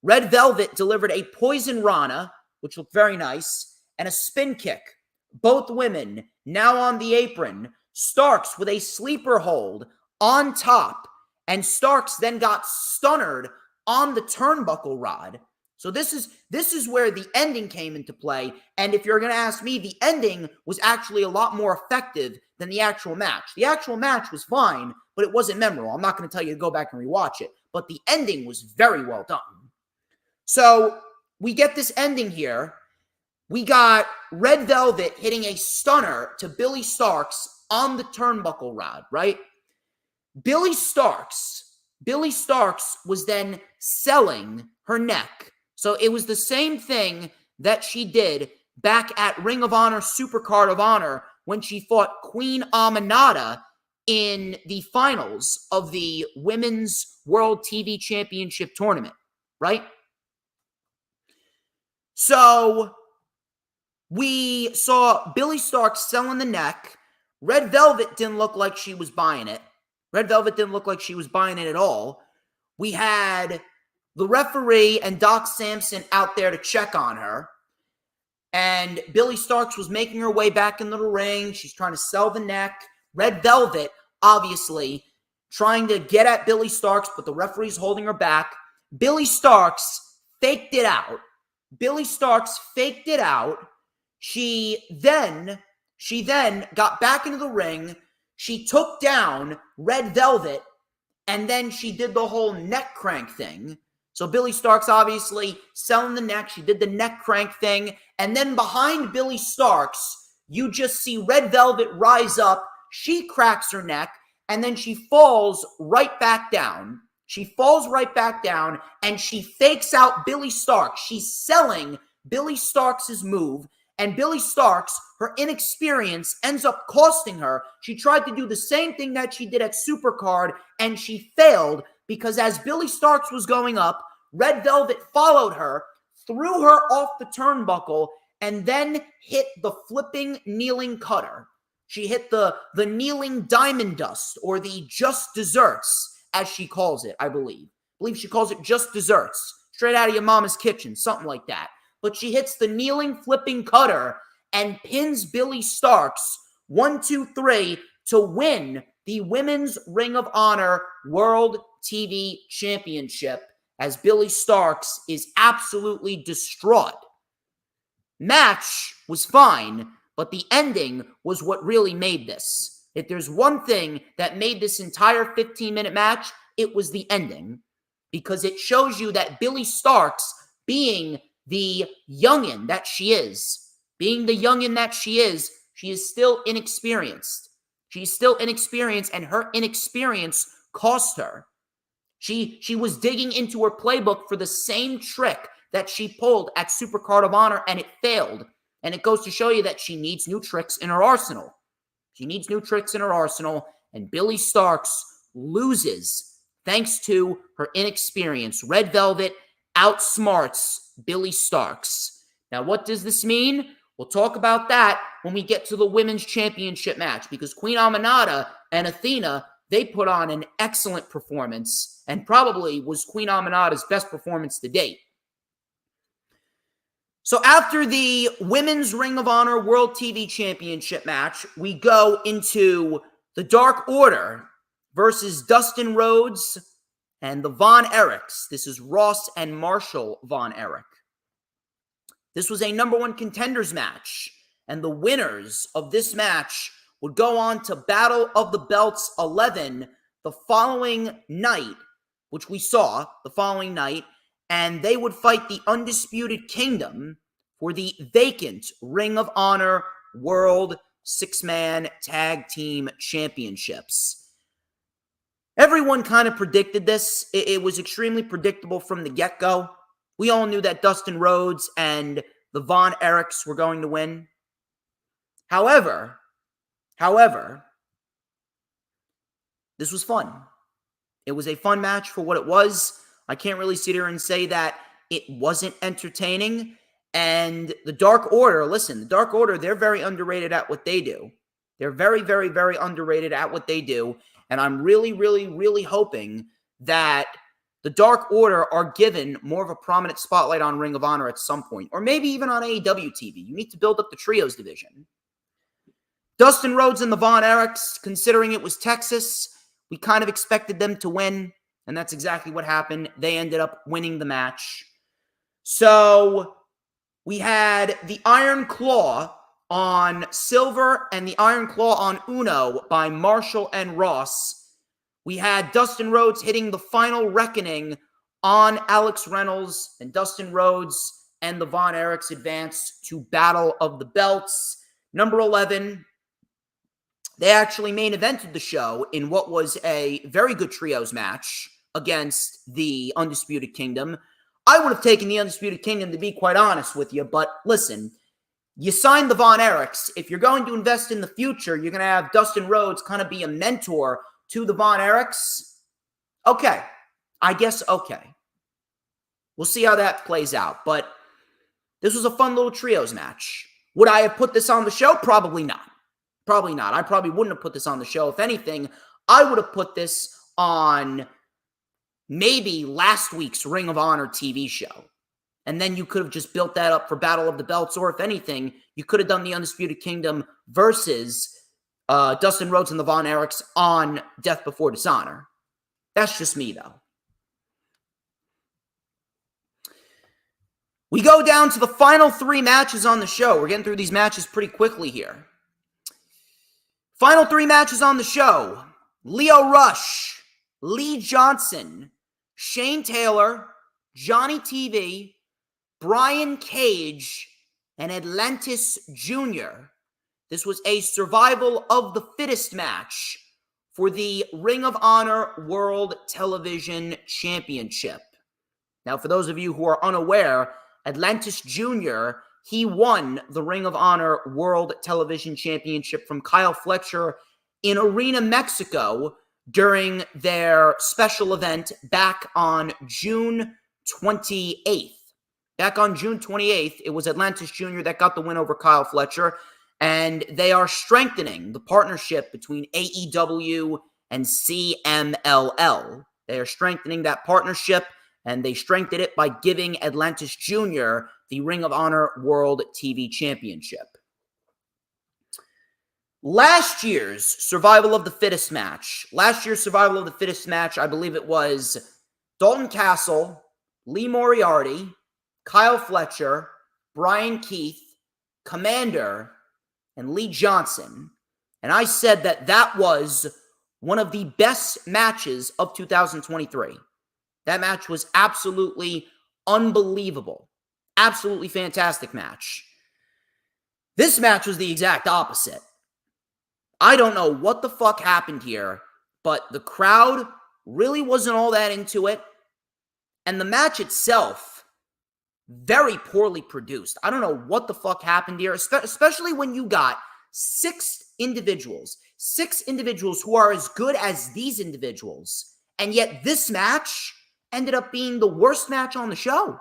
Red Velvet delivered a Poison Rana, which looked very nice, and a spin kick. Both women now on the apron. Starks with a sleeper hold on top, and Starks then got stunnered on the turnbuckle rod. So this is where the ending came into play, and if you're going to ask me, the ending was actually a lot more effective than the actual match. The actual match was fine, but it wasn't memorable. I'm not going to tell you to go back and rewatch it, but the ending was very well done. So we get this ending here. We got Red Velvet hitting a stunner to Billy Starks on the turnbuckle rod, right? Billy Starks was then selling her neck. So it was the same thing that she did back at Ring of Honor Supercard of Honor when she fought Queen Aminata in the finals of the Women's World TV Championship tournament, right? So we saw Billy Starks selling the neck. Red Velvet didn't look like she was buying it. Red Velvet didn't look like she was buying it at all. We had the referee and Doc Samson out there to check on her. And Billy Starks was making her way back into the ring. She's trying to sell the neck. Red Velvet, obviously, trying to get at Billy Starks, but the referee's holding her back. Billy Starks faked it out. She then got back into the ring. She took down Red Velvet, and then she did the whole neck crank thing. So Billy Starks obviously selling the neck. She did the neck crank thing. And then behind Billy Starks, you just see Red Velvet rise up. She cracks her neck, and then she falls right back down. And she fakes out Billy Starks. She's selling Billy Starks' move. And Billy Starks, her inexperience ends up costing her. She tried to do the same thing that she did at Supercard, and she failed because as Billy Starks was going up, Red Velvet followed her, threw her off the turnbuckle, and then hit the flipping kneeling cutter. She hit the kneeling diamond dust, or the just desserts, as she calls it, I believe. She calls it just desserts. Straight out of your mama's kitchen, something like that. But she hits the kneeling flipping cutter and pins Billy Starks 1, 2, 3 to win the Women's Ring of Honor World TV Championship. as Billy Starks is absolutely distraught. Match was fine, but the ending was what really made this. If there's one thing that made this entire 15-minute match, it was the ending. Because it shows you that Billy Starks, being the youngin' that she is, she is still inexperienced. She's still inexperienced, and her inexperience cost her. She was digging into her playbook for the same trick that she pulled at Supercard of Honor, and it failed. And it goes to show you that she needs new tricks in her arsenal. She needs new tricks in her arsenal, and Billy Starks loses thanks to her inexperience. Red Velvet outsmarts Billy Starks. Now, what does this mean? We'll talk about that when we get to the Women's Championship match, because Queen Aminata and Athena, they put on an excellent performance, and probably was Queen Aminata's best performance to date. So after the Women's Ring of Honor World TV Championship match, we go into the Dark Order versus Dustin Rhodes and the Von Erichs. This is Ross and Marshall Von Erich. This was a number one contenders match, and the winners of this match would go on to Battle of the Belts 11 the following night, which we saw the following night, and they would fight the Undisputed Kingdom for the vacant Ring of Honor World Six-Man Tag Team Championships. Everyone kind of predicted this. It was extremely predictable from the get-go. We all knew that Dustin Rhodes and the Von Erichs were going to win. However, this was fun. It was a fun match for what it was. I can't really sit here and say that it wasn't entertaining. And the Dark Order, listen, the Dark Order, they're very underrated at what they do. They're very, very, very underrated at what they do. And I'm really, really, really hoping that the Dark Order are given more of a prominent spotlight on Ring of Honor at some point, or maybe even on AEW TV. You need to build up the trios division. Dustin Rhodes and the Von Erichs, considering it was Texas, we kind of expected them to win, and that's exactly what happened. They ended up winning the match. So we had the Iron Claw on Silver and the Iron Claw on Uno by Marshall and Ross. We had Dustin Rhodes hitting the final reckoning on Alex Reynolds, and Dustin Rhodes and the Von Erichs advanced to Battle of the Belts. Number 11, they actually main evented the show in what was a very good trios match against the Undisputed Kingdom. I would have taken the Undisputed Kingdom, to be quite honest with you, but listen, you signed the Von Erichs. If you're going to invest in the future, you're going to have Dustin Rhodes kind of be a mentor to the Von Erichs. Okay. I guess okay. We'll see how that plays out. But this was a fun little trios match. Would I have put this on the show? Probably not. Probably not. I probably wouldn't have put this on the show. If anything, I would have put this on maybe last week's Ring of Honor TV show. And then you could have just built that up for Battle of the Belts. Or if anything, you could have done the Undisputed Kingdom versus Dustin Rhodes and the Von Erichs on Death Before Dishonor. That's just me, though. We go down to the final three matches on the show. We're getting through these matches pretty quickly here. Final three matches on the show. Lio Rush, Lee Johnson, Shane Taylor, Johnny TV, Brian Cage, and Atlantis Jr. This was a survival of the fittest match for the Ring of Honor World Television Championship. Now, for those of you who are unaware, Atlantis Jr., he won the Ring of Honor World Television Championship from Kyle Fletcher in Arena, Mexico during their special event back on June 28th. Back on June 28th, it was Atlantis Jr. that got the win over Kyle Fletcher. And they are strengthening the partnership between AEW and CMLL. They are strengthening that partnership, and they strengthened it by giving Atlantis Jr. the Ring of Honor World TV Championship. Last year's Survival of the Fittest match, I believe it was Dalton Castle Lee Moriarty, Kyle Fletcher, Brian Keith, Commander, and Lee Johnson. And I said that that was one of the best matches of 2023. That match was absolutely unbelievable. Absolutely fantastic match. This match was the exact opposite. I don't know what the fuck happened here, but the crowd really wasn't all that into it. And the match itself, very poorly produced. I don't know what the fuck happened here, especially when you got six individuals who are as good as these individuals. And yet this match ended up being the worst match on the show.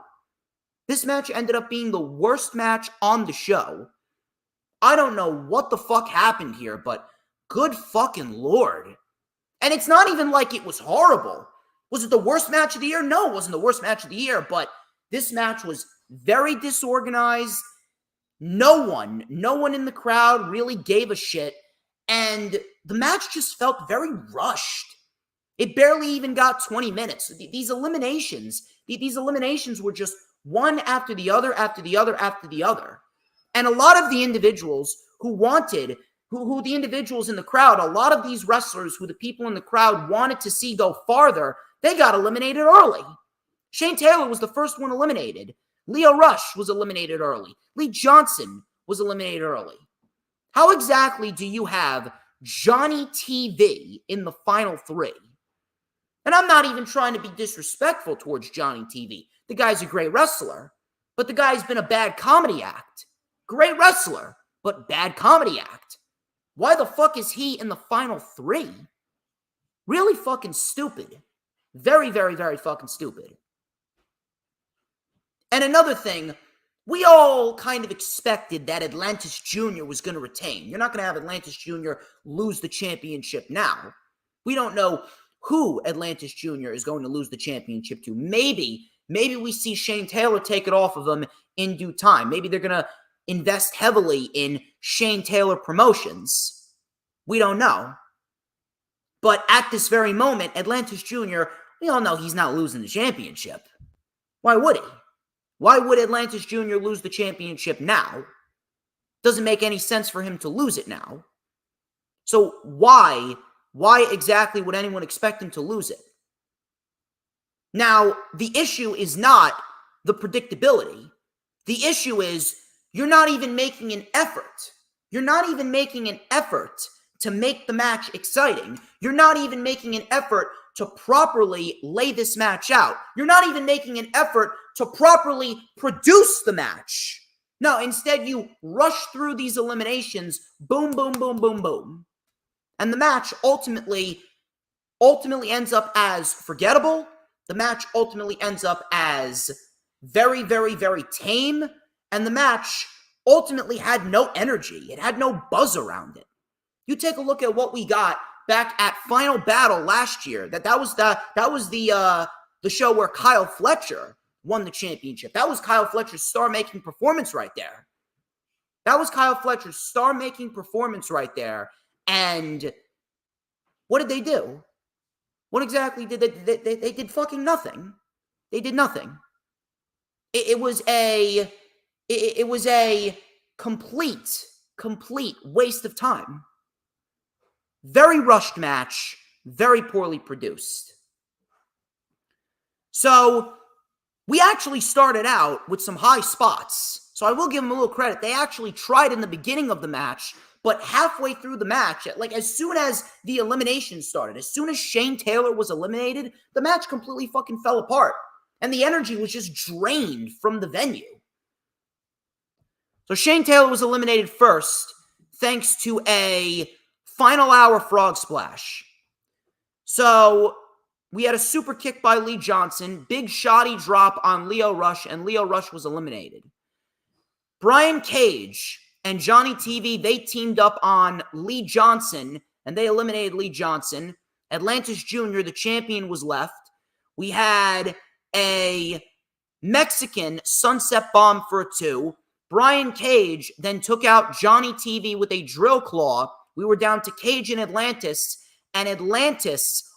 This match ended up being the worst match on the show. I don't know what the fuck happened here, but good fucking Lord. And it's not even like it was horrible. Was it the worst match of the year? No, it wasn't the worst match of the year, but this match was very disorganized. No one in the crowd really gave a shit, and the match just felt very rushed. It barely even got 20 minutes. These eliminations were just one after the other, after the other, after the other. And a lot of the individuals who the individuals in the crowd, a lot of these wrestlers who the people in the crowd wanted to see go farther, they got eliminated early. Shane Taylor was the first one eliminated. Lio Rush was eliminated early. Lee Johnson was eliminated early. How exactly do you have Johnny TV in the final three? And I'm not even trying to be disrespectful towards Johnny TV. The guy's a great wrestler, but the guy's been a bad comedy act. Great wrestler, but bad comedy act. Why the fuck is he in the final three? Really fucking stupid. Very, very, very fucking stupid. And another thing, we all kind of expected that Atlantis Jr. was going to retain. You're not going to have Atlantis Jr. lose the championship now. We don't know who Atlantis Jr. is going to lose the championship to. Maybe we see Shane Taylor take it off of him in due time. Maybe they're going to invest heavily in Shane Taylor promotions. We don't know. But at this very moment, Atlantis Jr., we all know he's not losing the championship. Why would he? Why would Atlantis Jr. lose the championship now? Doesn't make any sense for him to lose it now. So why exactly would anyone expect him to lose it? Now, the issue is not the predictability. The issue is you're not even making an effort. You're not even making an effort to make the match exciting. You're not even making an effort to properly lay this match out. You're not even making an effort to properly produce the match. No, instead you rush through these eliminations, boom, boom, boom, boom, boom. And the match ultimately ends up as forgettable. The match ultimately ends up as very, very, very tame. And the match ultimately had no energy. It had no buzz around it. You take a look at what we got back at Final Battle last year. That was the show where Kyle Fletcher won the championship. That was Kyle Fletcher's star-making performance right there. That was Kyle Fletcher's star-making performance right there. And what did they do? What exactly did they did fucking nothing. They did nothing. It was a complete waste of time. Very rushed match, very poorly produced. So we actually started out with some high spots. So I will give them a little credit. They actually tried in the beginning of the match, but halfway through the match, like as soon as the elimination started, as soon as Shane Taylor was eliminated, the match completely fucking fell apart. And the energy was just drained from the venue. So Shane Taylor was eliminated first, thanks to a final hour frog splash. So we had a super kick by Lee Johnson, big shoddy drop on Lio Rush, and Lio Rush was eliminated. Brian Cage and Johnny TV, they teamed up on Lee Johnson, and they eliminated Lee Johnson. Atlantis Jr., the champion, was left. We had a Mexican sunset bomb for a 2. Brian Cage then took out Johnny TV with a drill claw. We were down to Cage and Atlantis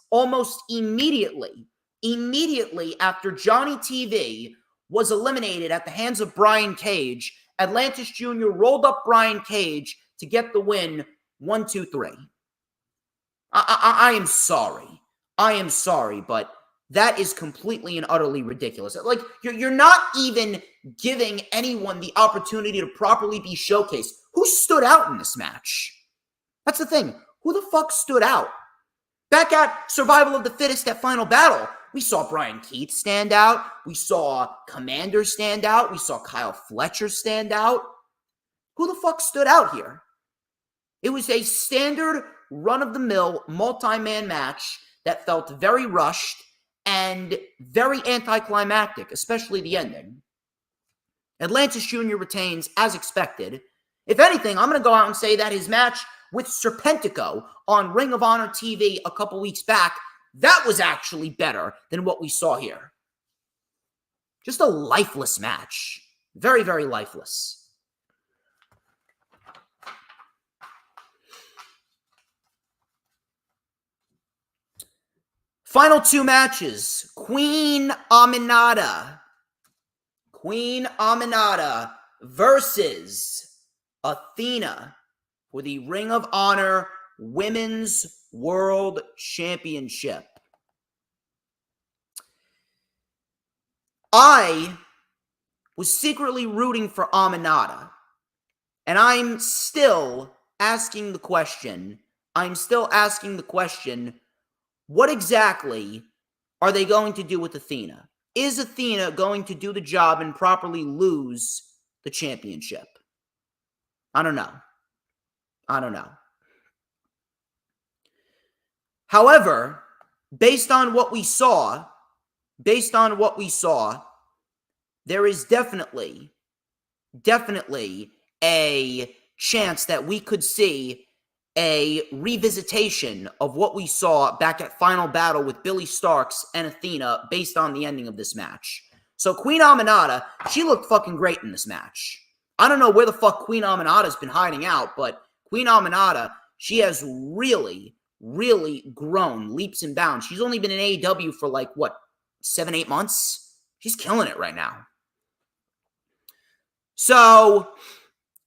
almost immediately immediately after Johnny TV was eliminated at the hands of Brian Cage, Atlantis Jr. rolled up Brian Cage to get the win 1, 2, 3. I am sorry. I am sorry, but that is completely and utterly ridiculous. Like, you're not even giving anyone the opportunity to properly be showcased. Who stood out in this match? That's the thing. Who the fuck stood out? Back at Survival of the Fittest at Final Battle, we saw Brian Keith stand out. We saw Commander stand out. We saw Kyle Fletcher stand out. Who the fuck stood out here? It was a standard run-of-the-mill multi-man match that felt very rushed and very anticlimactic, especially the ending. Atlantis Jr. retains as expected. If anything, I'm going to go out and say that his match with Serpentico on Ring of Honor TV a couple weeks back, that was actually better than what we saw here. Just a lifeless match. Very, very lifeless. Final two matches. Queen Aminata versus Athena for the Ring of Honor Women's World Championship. I was secretly rooting for Aminata, and I'm still asking the question, what exactly are they going to do with Athena? Is Athena going to do the job and properly lose the championship? I don't know. However, based on what we saw, there is definitely a chance that we could see a revisitation of what we saw back at Final Battle with Billy Starks and Athena based on the ending of this match. So Queen Aminata, she looked fucking great in this match. I don't know where the fuck Queen Aminata's been hiding out, but Queen Aminata, she has really, really grown leaps and bounds. She's only been in AEW for 7-8 months? She's killing it right now. So,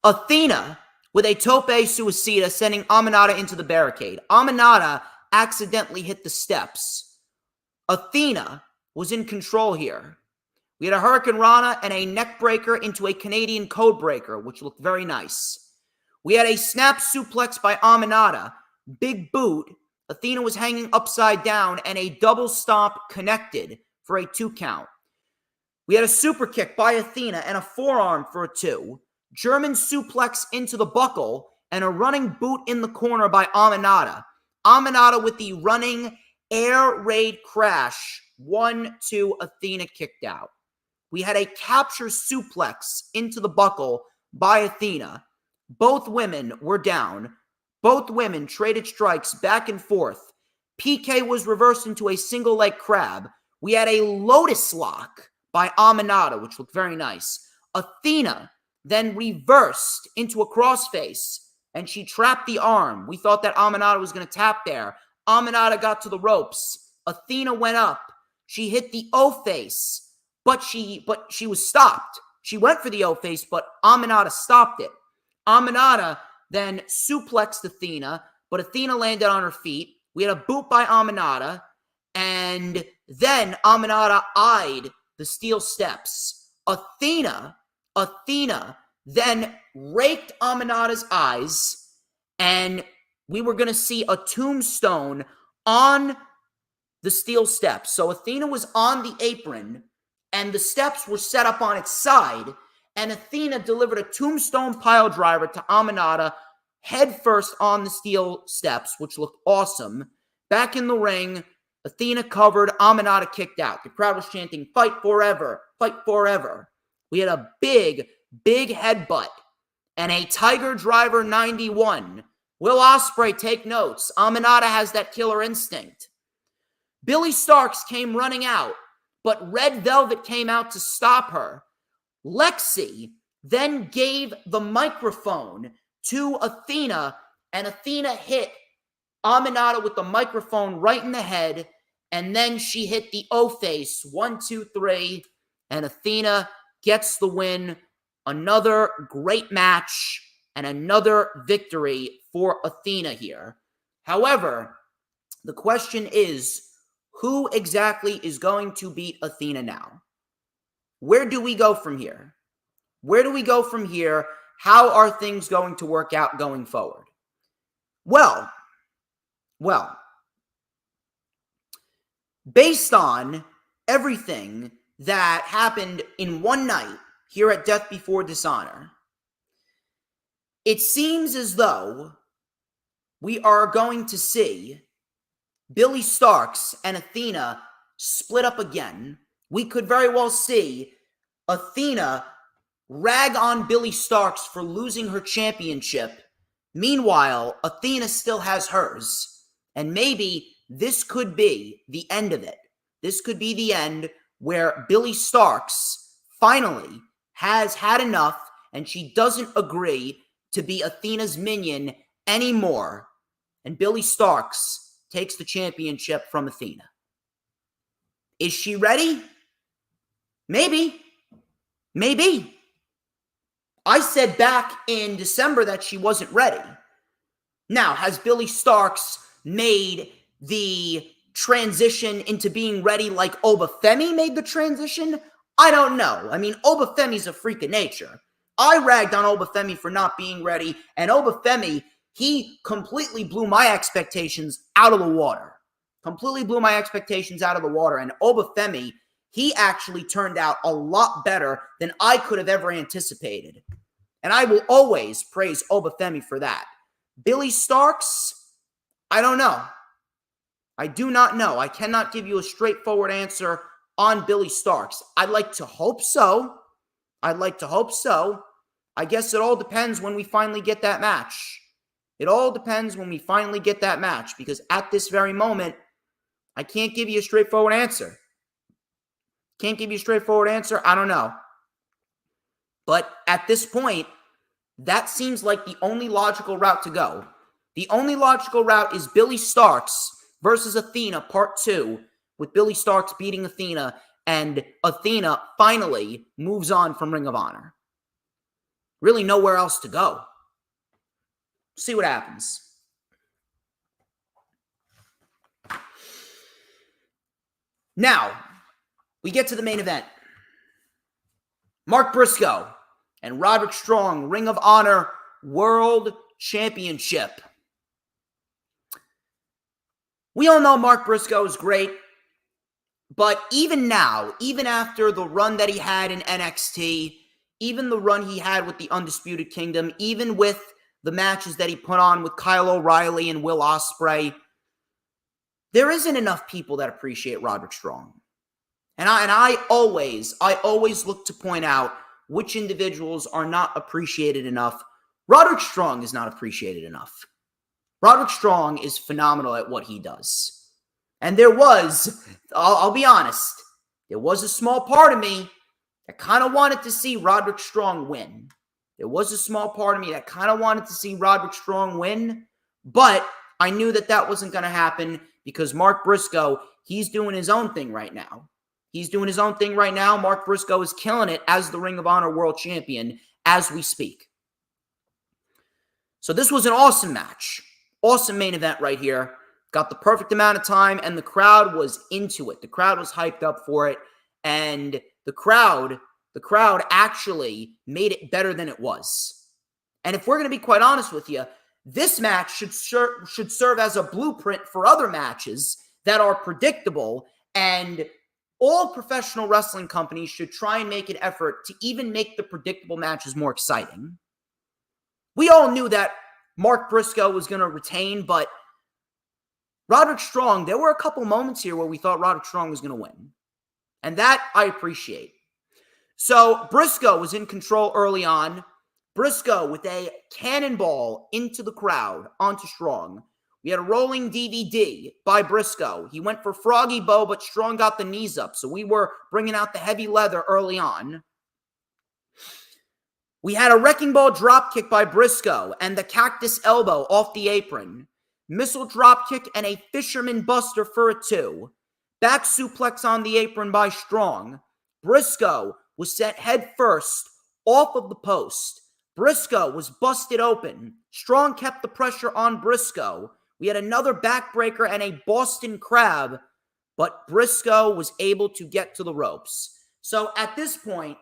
Athena with a tope suicida sending Aminata into the barricade. Aminata accidentally hit the steps. Athena was in control here. We had a Hurricane Rana and a neck breaker into a Canadian code breaker, which looked very nice. We had a snap suplex by Aminata, big boot. Athena was hanging upside down, and a double stomp connected for a 2 count. We had a super kick by Athena and a forearm for a 2. German suplex into the buckle and a running boot in the corner by Aminata. Aminata with the running air raid crash. 1-2, Athena kicked out. We had a capture suplex into the buckle by Athena. Both women were down. Both women traded strikes back and forth. PK was reversed into a single leg crab. We had a lotus lock by Aminata, which looked very nice. Athena then reversed into a crossface, and she trapped the arm. We thought that Aminata was going to tap there. Aminata got to the ropes. Athena went up. She hit the O-face, but she was stopped. She went for the O-face, but Aminata stopped it. Aminata then suplexed Athena, but Athena landed on her feet. We had a boot by Aminata, and then Aminata eyed the steel steps. Athena then raked Aminata's eyes, and we were going to see a tombstone on the steel steps. So Athena was on the apron, and the steps were set up on its side, and Athena delivered a tombstone pile driver to Aminata head first on the steel steps, which looked awesome. Back in the ring, Athena covered, Aminata kicked out. The crowd was chanting, "Fight forever, fight forever." We had a big headbutt and a Tiger Driver 91. Will Ospreay, take notes. Aminata has that killer instinct. Billy Starks came running out, but Red Velvet came out to stop her. Lexi then gave the microphone to Athena, and Athena hit Aminata with the microphone right in the head, And then she hit the O-face, 1, 2, 3, and Athena gets the win. Another great match and another victory for Athena here. However, the question is, who exactly is going to beat Athena now? Where do we go from here? Where do we go from here? How are things going to work out going forward? Well, based on everything that happened in one night here at Death Before Dishonor, it seems as though we are going to see Billie Starkz and Athena split up again. We could very well see Athena rag on Billie Starkz for losing her championship. Meanwhile, Athena still has hers. And maybe this could be the end of it. This could be the end where Billie Starkz finally has had enough and she doesn't agree to be Athena's minion anymore. And Billie Starkz takes the championship from Athena. Is she ready? Maybe. Maybe. I said back in December that she wasn't ready. Now, has Billie Starkz made the transition into being ready like Obafemi made the transition? I don't know. I mean, Obafemi's a freak of nature. I ragged on Obafemi for not being ready, and Obafemi, he completely blew my expectations out of the water. Completely blew my expectations out of the water. And Obafemi, he actually turned out a lot better than I could have ever anticipated. And I will always praise Obafemi for that. Billie Starkz, I don't know. I do not know. I cannot give you a straightforward answer on Billie Starkz. I'd like to hope so. I'd like to hope so. I guess it all depends when we finally get that match. It all depends when we finally get that match, because at this very moment, I can't give you a straightforward answer. Can't give you a straightforward answer. I don't know. But at this point, that seems like the only logical route to go. The only logical route is Billie Starkz versus Athena Part 2, with Billie Starkz beating Athena, and Athena finally moves on from Ring of Honor. Really nowhere else to go. See what happens. Now, we get to the main event. Mark Briscoe and Roderick Strong, Ring of Honor World Championship. We all know Mark Briscoe is great, but even now, even after the run that he had in NXT, even the run he had with the Undisputed Kingdom, even with the matches that he put on with Kyle O'Reilly and Will Ospreay, there isn't enough people that appreciate Roderick Strong. And I always look to point out which individuals are not appreciated enough. Roderick Strong is not appreciated enough. Roderick Strong is phenomenal at what he does. And there was, I'll be honest, there was a small part of me that kind of wanted to see Roderick Strong win. There was a small part of me that kind of wanted to see Roderick Strong win, but I knew that that wasn't going to happen because Mark Briscoe, he's doing his own thing right now. He's doing his own thing right now. Mark Briscoe is killing it as the Ring of Honor World Champion as we speak. So this was an awesome match. Awesome main event right here. Got the perfect amount of time, and the crowd was into it. The crowd was hyped up for it, and the crowd actually made it better than it was. And if we're going to be quite honest with you, this match should serve as a blueprint for other matches that are predictable, and all professional wrestling companies should try and make an effort to even make the predictable matches more exciting. We all knew that Mark Briscoe was going to retain, but Roderick Strong, there were a couple moments here where we thought Roderick Strong was going to win. And that I appreciate. So Briscoe was in control early on. Briscoe with a cannonball into the crowd, onto Strong. We had a rolling DVD by Briscoe. He went for Froggy Bow, but Strong got the knees up. So we were bringing out the heavy leather early on. We had a wrecking ball drop kick by Briscoe and the cactus elbow off the apron. Missile drop kick and a fisherman buster for a 2. Back suplex on the apron by Strong. Briscoe was sent head first off of the post. Briscoe was busted open. Strong kept the pressure on Briscoe. We had another backbreaker and a Boston Crab, but Briscoe was able to get to the ropes. So at this point,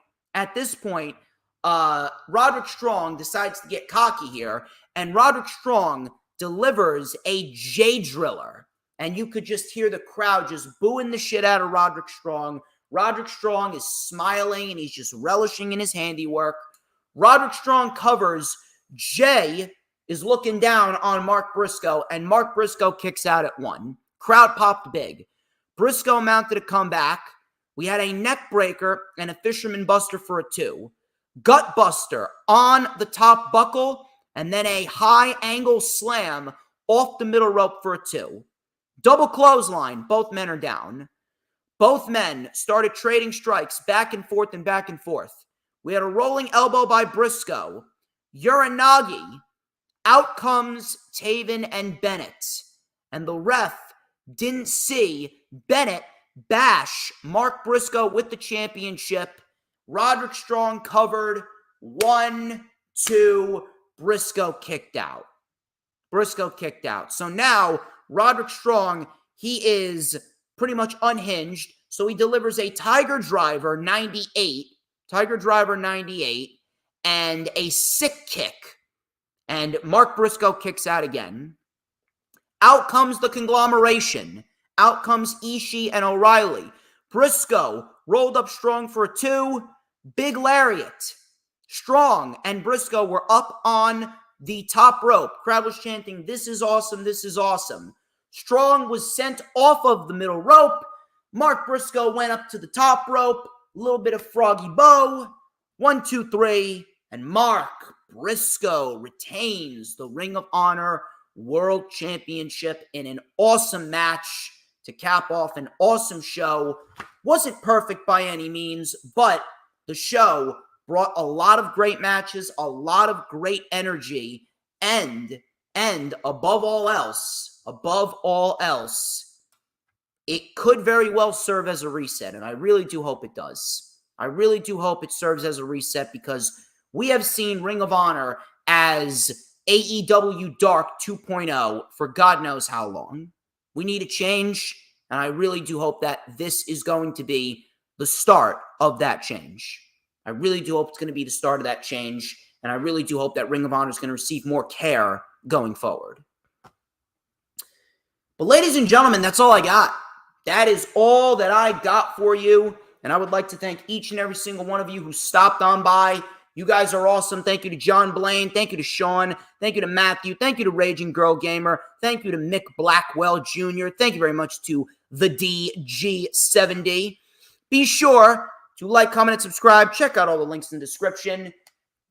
Roderick Strong decides to get cocky here, and Roderick Strong delivers a J-Driller. And you could just hear the crowd just booing the shit out of Roderick Strong. Roderick Strong is smiling, and he's just relishing in his handiwork. Roderick Strong covers. Jay is looking down on Mark Briscoe, and Mark Briscoe kicks out at 1. Crowd popped big. Briscoe mounted a comeback. We had a neck breaker and a fisherman buster for a 2. Gut buster on the top buckle, and then a high angle slam off the middle rope for a 2. Double clothesline. Both men are down. Both men started trading strikes back and forth and back and forth. We had a rolling elbow by Briscoe. Uranagi. Out comes Taven and Bennett. And the ref didn't see Bennett bash Mark Briscoe with the championship. Roderick Strong covered. 1, 2. Briscoe kicked out. So now Roderick Strong, he is pretty much unhinged. So he delivers a Tiger Driver 98. And a sick kick. And Mark Briscoe kicks out again. Out comes the conglomeration. Out comes Ishii and O'Reilly. Briscoe rolled up Strong for a 2. Big lariat. Strong and Briscoe were up on the top rope. Crowd was chanting, "This is awesome, this is awesome." Strong was sent off of the middle rope. Mark Briscoe went up to the top rope. A little bit of froggy bow. 1, 2, 3. And Mark Briscoe retains the Ring of Honor World Championship in an awesome match to cap off an awesome show. Wasn't perfect by any means, but the show brought a lot of great matches, a lot of great energy, and above all else, it could very well serve as a reset, and I really do hope it does. I really do hope it serves as a reset, because we have seen Ring of Honor as AEW Dark 2.0 for God knows how long. We need a change, and I really do hope that this is going to be the start of that change. I really do hope it's going to be the start of that change, and I really do hope that Ring of Honor is going to receive more care going forward. But ladies and gentlemen, that's all I got. That is all that I got for you, and I would like to thank each and every single one of you who stopped on by. You guys are awesome. Thank you to John Blaine. Thank you to Sean. Thank you to Matthew. Thank you to Raging Girl Gamer. Thank you to Mick Blackwell Jr. Thank you very much to the DG70. Be sure to like, comment, and subscribe. Check out all the links in the description.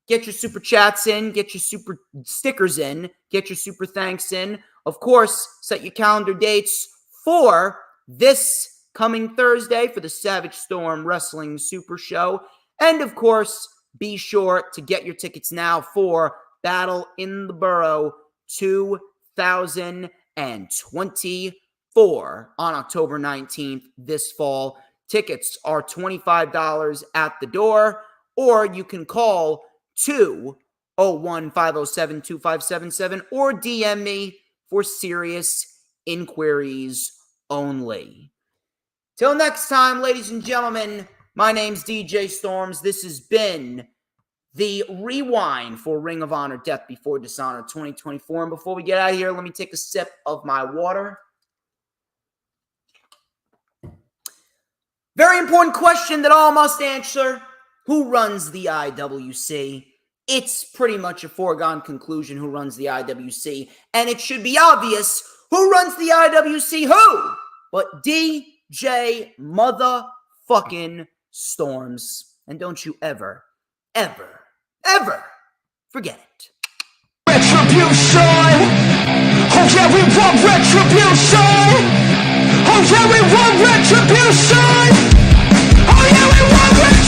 Get your super chats in. Get your super stickers in. Get your super thanks in. Of course, set your calendar dates for this coming Thursday for the Savage Storm Wrestling Super Show. And of course, be sure to get your tickets now for Battle in the Borough 2024 on October 19th this fall. Tickets are $25 at the door, or you can call 201-507-2577 or DM me for serious inquiries only. Till next time, ladies and gentlemen, my name's DJ Storms. This has been the rewind for Ring of Honor Death Before Dishonor 2024. And before we get out of here, let me take a sip of my water. Very important question that all must answer. Who runs the IWC? It's pretty much a foregone conclusion who runs the IWC. And it should be obvious who runs the IWC. Who? But DJ motherfucking Storms. And don't you ever forget it. Retribution! Oh yeah, we want retribution! Oh yeah, we want retribution! Oh yeah, we want retribution!